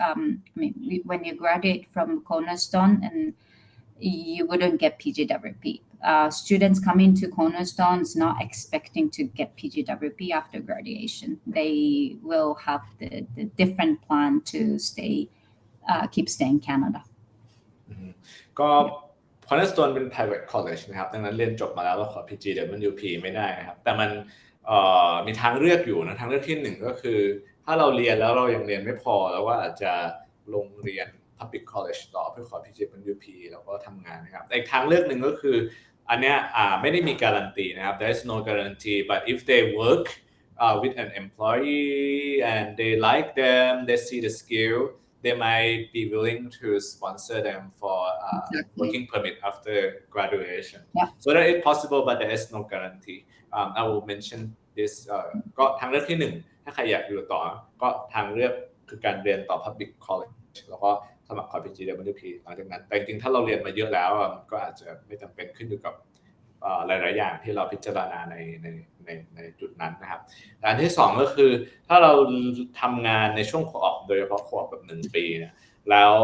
when you graduate from Cornerstone, and you wouldn't get PGWP. Students coming to Cornerstone is not expecting to get PGWP after graduation. They will have the different plan to keep staying in Canada. ก็ Cornerstone เป็น private college นะครับดังนั้นเรียนจบมาแล้วเราขอ PGWP ไม่ได้นะครับแต่มันมีทางเลือกอยู่นะทางเลือกที่1ก็คือถ้าเราเรียนแล้วเรายังเรียนไม่พอแล้วก็อาจจะลงเรียน public college ต่อเพื่อขอ PGWP แล้วก็ทำงานนะครับอีกทางเลือกหนึ่งก็คืออันเนี้ยไม่ได้มีการันตีนะครับ there is no guarantee but if they work with an employee and they like them they see the skill they might be willing to sponsor them for working permit after graduation. So that is possible, but there is no guarantee. I will mention this. ก็ทางเลือกที่1ถ้าใครอยากอยู่ต่อก็ทางเลือกคือการเรียนต่อ public college แล้วก็สมัครขอ PGWP หลังจากนั้นแต่จริงๆถ้าเราเรียนมาเยอะแล้วก็อาจจะไม่จำเป็นขึ้นอยู่กับหลายๆอย่างที่เราพิจารณาในจุดนั้นนะครับอันที่2ก็คือถ้าเราทำงานในช่วงคอร์สโดยเฉพาะคอร์สแบบ1ปีเนี่ยแล้ว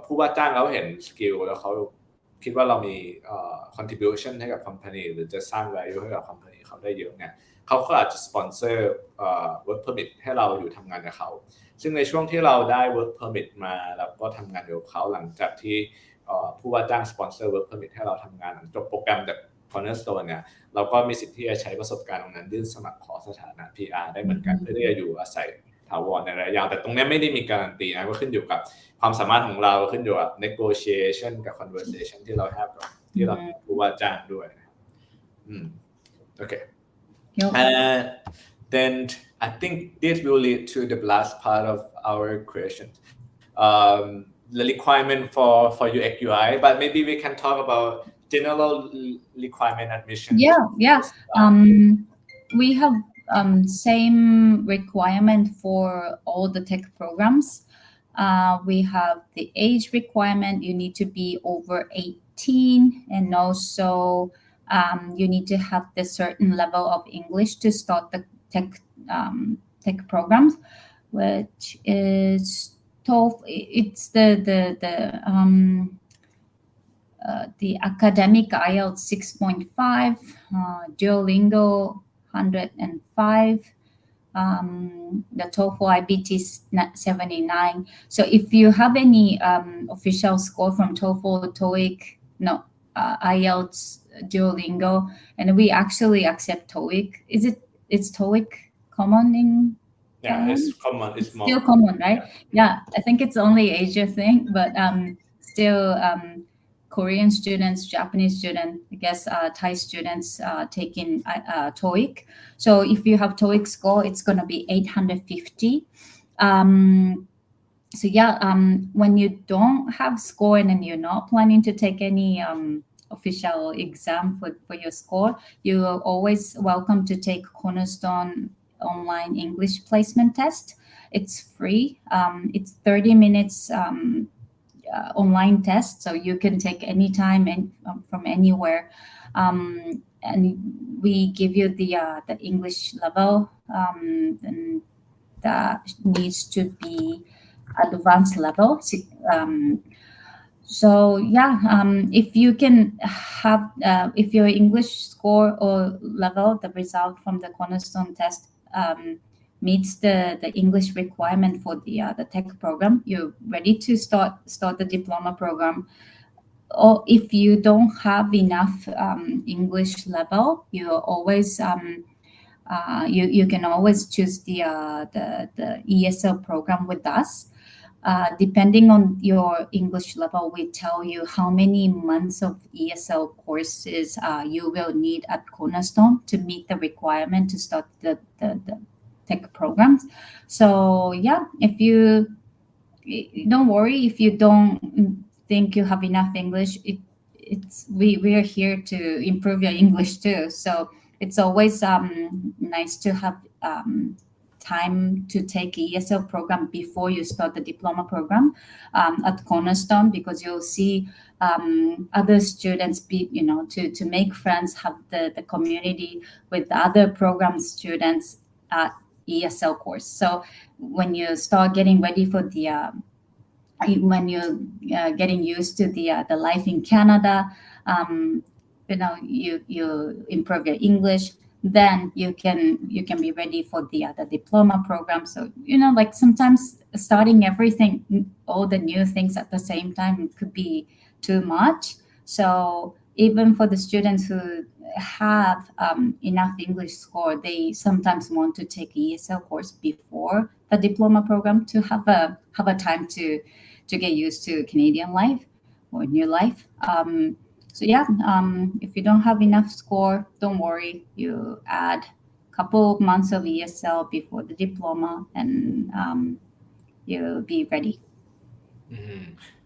ผู้ว่าจ้างเขาเห็นสกิลแล้วเขาคิดว่าเรามีcontribution ให้กับ company หรือจะสร้าง value ให้กับ company เขาได้เยอะเนี่ยเขาก็อาจจะสปอนเซอร์ work permit ให้เราอยู่ทำงานกับเขาซึ่งในช่วงที่เราได้ work permit มาแล้วก็ทำงานกับเขาหลังจากที่ผู้ว่าจ้างสปอนเซอร์ work permit ให้เราทำงานจบโปรแกรมจาก Cornerstone เนี่ยเราก็มีสิทธิ์ที่จะใช้ประสบการณ์ตรงนั้นยื่นสมัครขอสถานะ PR ได้เหมือนกันเพื่อที่จะอยู่อาศัยถาวรในระยะยาวแต่ตรงนี้ไม่ได้มีการันตีนะก็ขึ้นอยู่กับความสามารถของเราขึ้นอยู่กับ negotiation กับ conversation ที่เรา have กับที่เราผู้ว่าจ้างด้วยนะครับOkay. Then I think this will lead to the last part of our question. The requirement for UX UI, but maybe we can talk about general requirement admission. Yeah. We have same requirement for all the tech programs. We have the age requirement. You need to be over 18, and also you need to have the certain level of English to start the tech programs, which is it's the academic IELTS 6.5, Duolingo 105, the TOEFL IBT 79. So if you have any official score from TOEFL, TOEIC, IELTS, Duolingo, and we actually accept TOEIC. It's TOEIC common in? Yeah, it's common. It's more still common, right? Yeah, I think it's only Asia thing, but still Korean students, Japanese students, I guess Thai students taking TOEIC. So if you have TOEIC score, it's going to be 850. So yeah, when you don't have score and then you're not planning to take any official exam for your score, you are always welcome to take Cornerstone online English placement test. It's free. It's 30 minutes online test, so you can take anytime and from anywhere. And we give you the English level, and that needs to be advanced level. So yeah, if you can have, if your English score or level, the result from the Cornerstone test meets the English requirement for the tech program, you're ready to start the diploma program. Or if you don't have enough English level, you always you can always choose the ESL program with us. Depending on your English level, we tell you how many months of ESL courses you will need at Cornerstone to meet the requirement to start the tech programs. So yeah, if you don't worry if you don't think you have enough English, we are here to improve your English too. So it's always nice to have time to take ESL program before you start the diploma program at Cornerstone, because you'll see other students to make friends, have the community with other program students at ESL course. So when you start getting ready for the when you're getting used to the life in Canada, you improve your English, then you can be ready for the diploma program. So like sometimes starting everything, all the new things at the same time could be too much. So even for the students who have enough English score, they sometimes want to take ESL course before the diploma program to have a time to get used to Canadian life or new life. So yeah, if you don't have enough score, don't worry. You add a couple of months of ESL before the diploma, and you'll be ready.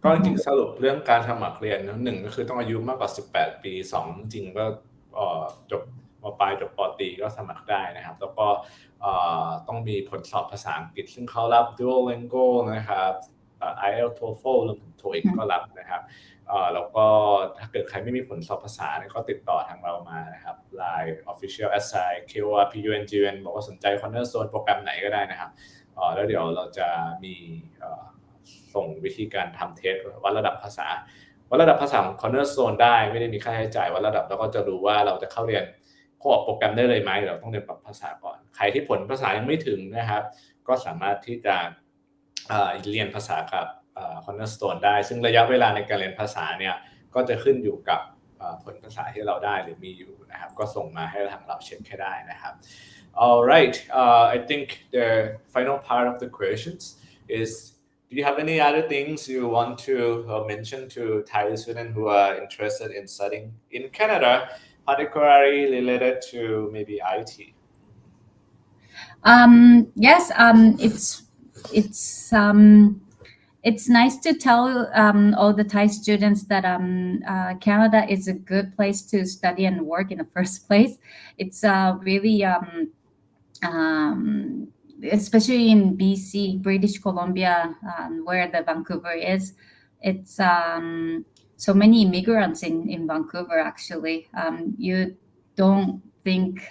ก็จริงๆสรุปเรื่องการสมัครเรียนหนึ่งก็คือต้องอายุมากกว่า18 ปี2จริงๆก็จบม.ปลายจบป.ตรีก็สมัครได้นะครับแล้วก็ต้องมีผลสอบภาษาอังกฤษซึ่งเขารับ Duolingo นะครับ IELTS TOEFL รวมถึง TOEIC ก็รับนะครับแล้วก็ถ้าเกิดใครไม่มีผลสอบภาษาก็ติดต่อทางเรามานะครับ Line Official Assign KORPUNGN บอกว่าสนใจ Cornerstone โปรแกรมไหนก็ได้นะครับแล้วเดี๋ยวเราจะมีส่งวิธีการทำเทสวัดระดับภาษาของ Cornerstone ได้ไม่ได้มีค่าใช้จ่ายวัดระดับแล้วก็จะรู้ว่าเราจะเข้าเรียนข้อโปรแกรมได้เลยไหมเราต้องเรียนปรับภาษาก่อนใครที่ผลภาษายังไม่ถึงนะครับก็สามารถที่จะเรียนภาษากับCornerstone ได้ซึ่งระยะเวลาในการเรียนภาษาเนี่ยก็จะขึ้นอยู่กับผลภาษาที่เราได้หรือมีอยู่นะครับก็ส่งมาให้ทางเราเช็คให้ได้นะครับ Alright, I think the final part of the questions is, do you have any other things you want to mention to Thai students who are interested in studying in Canada, particularly related to maybe IT? Yes, it's nice to tell all the Thai students that Canada is a good place to study and work in the first place. It's really, especially in BC, British Columbia, where the Vancouver is. It's so many immigrants in Vancouver, actually. You don't think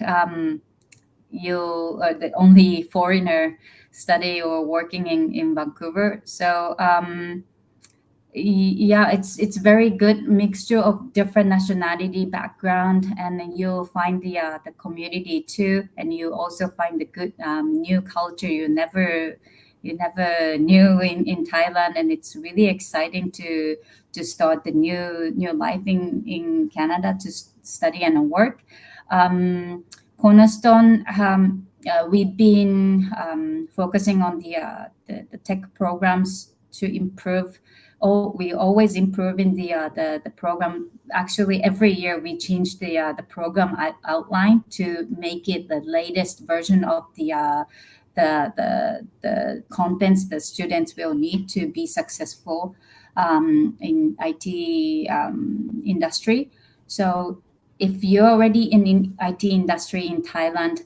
you are the only foreigner study or working in Vancouver. So yeah, it's very good mixture of different nationality background, and then you'll find the community too, and you also find the good new culture you never knew in Thailand, and it's really exciting to start the new life in Canada to study and work. Cornerstone, we've been focusing on the tech programs to improve. We always improve in the program. Actually, every year we change the program outline to make it the latest version of the contents the students will need to be successful in IT industry. So if you're already in the IT industry in Thailand,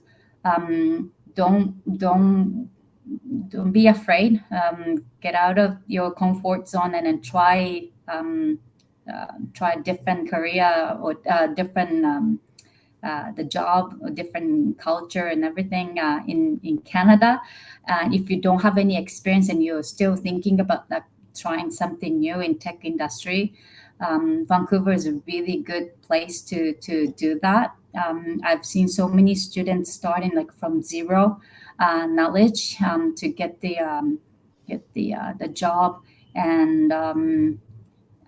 don't be afraid. Get out of your comfort zone and then try different career or different the job or different culture and everything in Canada. And if you don't have any experience and you're still thinking about trying something new in tech industry, Vancouver is a really good place to do that. I've seen so many students starting like from zero knowledge to get the job. And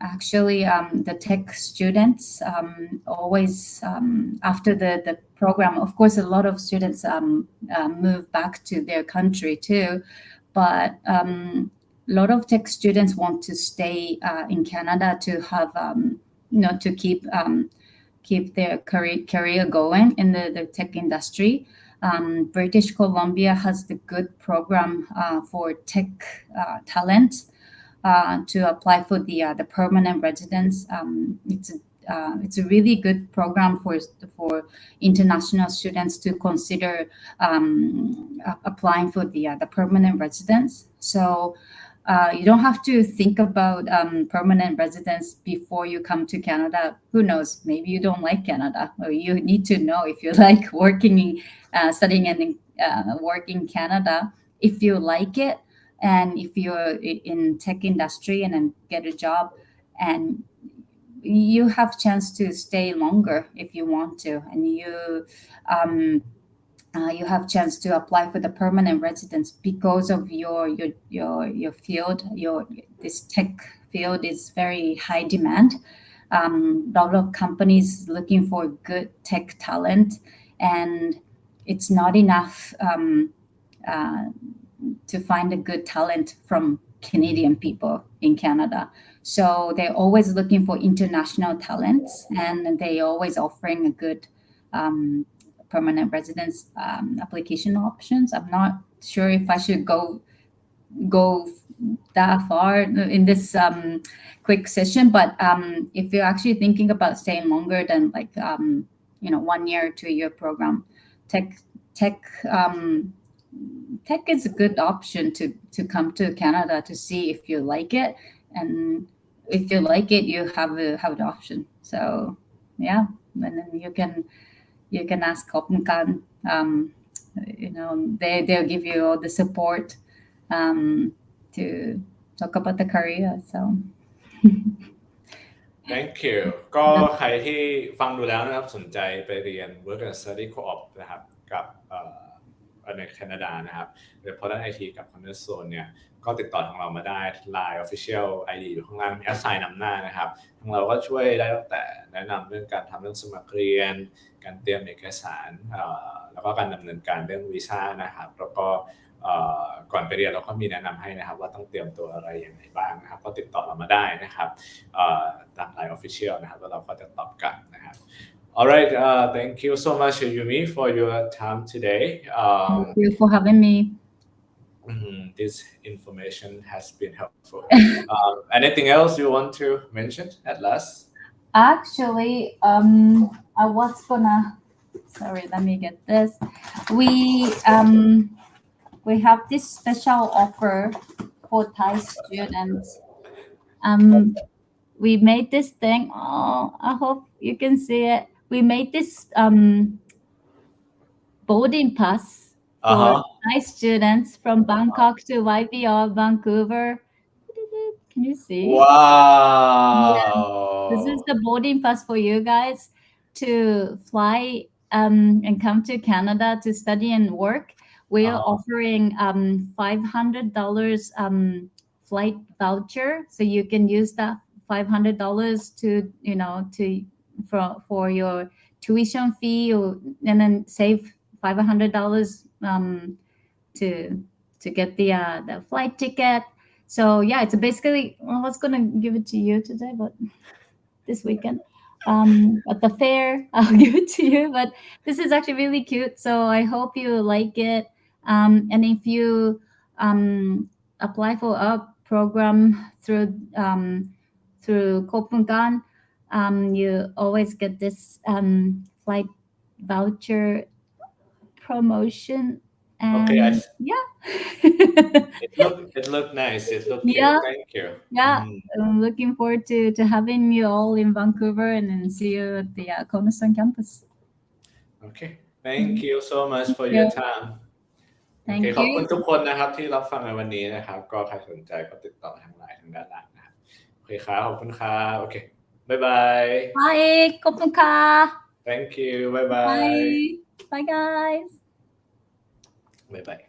actually, the tech students always after the program, of course, a lot of students move back to their country too, but a lot of tech students want to stay in Canada to have to keep their career going in the tech industry. British Columbia has the good program for tech talent to apply for the permanent residence. It's a really good program for international students to consider applying for the permanent residence. So you don't have to think about permanent residence before you come to Canada. Who knows? Maybe you don't like Canada, or you need to know if you like studying and working in Canada. If you like it, and if you're in tech industry and then get a job, and you have chance to stay longer if you want to, and you have chance to apply for the permanent residence because of your field. This tech field is very high demand. A lot of companies looking for good tech talent, and it's not enough to find a good talent from Canadian people in Canada. So they're always looking for international talents, and they always offering a good permanent residence application options. I'm not sure if I should go that far in this quick session, but if you're actually thinking about staying longer than 1 year, 2 year program, tech is a good option to come to Canada to see if you like it, and if you like it, you have the option. So yeah, and then you can ask Copenhagen. They'll give you all the support to talk about the career. So Thank you ก็ใครที่ฟังดูแล้วนะครับสนใจไปเรียน Work and Study Co-op นะครับกับในแคนาดานะครับโดยเฉพาะด้าน IT กับ Cornerstone เนี่ยก็ติดต่อทางเรามาได้ Line Official ID อยู่ข้างล่างมี Assign นำหน้านะครับทางเราก็ช่วยได้ตั้งแต่แนะนำเรื่องการทำเรื่องสมัครเรียนการเตรียมเอกสารแล้วก็การดำเนินการเรื่องวีซ่านะครับแล้วก็ก่อนไปเรียนเราก็มีแนะนำให้นะครับว่าต้องเตรียมตัวอะไรอย่างไรบ้างนะครับก็ติดต่อเรามาได้นะครับตาม Line Official นะครับแล้วเราก็จะตอบกลับนะครับAll right, thank you so much, Ayumi, for your time today. Thank you for having me. This information has been helpful. Anything else you want to mention at last? Actually, I was gonna. Sorry, let me get this. We have this special offer for Thai students. We made this thing. Oh, I hope you can see it. We made this boarding pass for Thai students from Bangkok to YBR Vancouver. Can you see? Wow! Yeah. This is the boarding pass for you guys to fly and come to Canada to study and work. We're offering $500 flight voucher, so you can use that $500 for your tuition fee, and then save $500 to get the flight ticket. So yeah, it's basically, I was gonna give it to you today, but this weekend at the fair I'll give it to you. But this is actually really cute, so I hope you like it. And if you apply for a program through Copenhagen, you always get this flight voucher promotion. And Okay, yeah. it looked nice. It looked Yeah. cute. Thank you. Yeah, I'm looking forward to having you all in Vancouver and then see you at the Cornerstone campus. Okay. Thank you so much for Thank your you. time. Thank ขอบคุณ you. ทุกคนนะครับที่รับฟังในวันนี้นะครับ ก็ใครสนใจก็ติดต่อทางไลน์ทางด้านล่างนะครับโอเคครับขอบคุณครับโอเคบ๊ายบาย Bye. ขอบคุณค่ะ Thank you บ๊ายบาย Bye. Bye, guys. บ๊ายบาย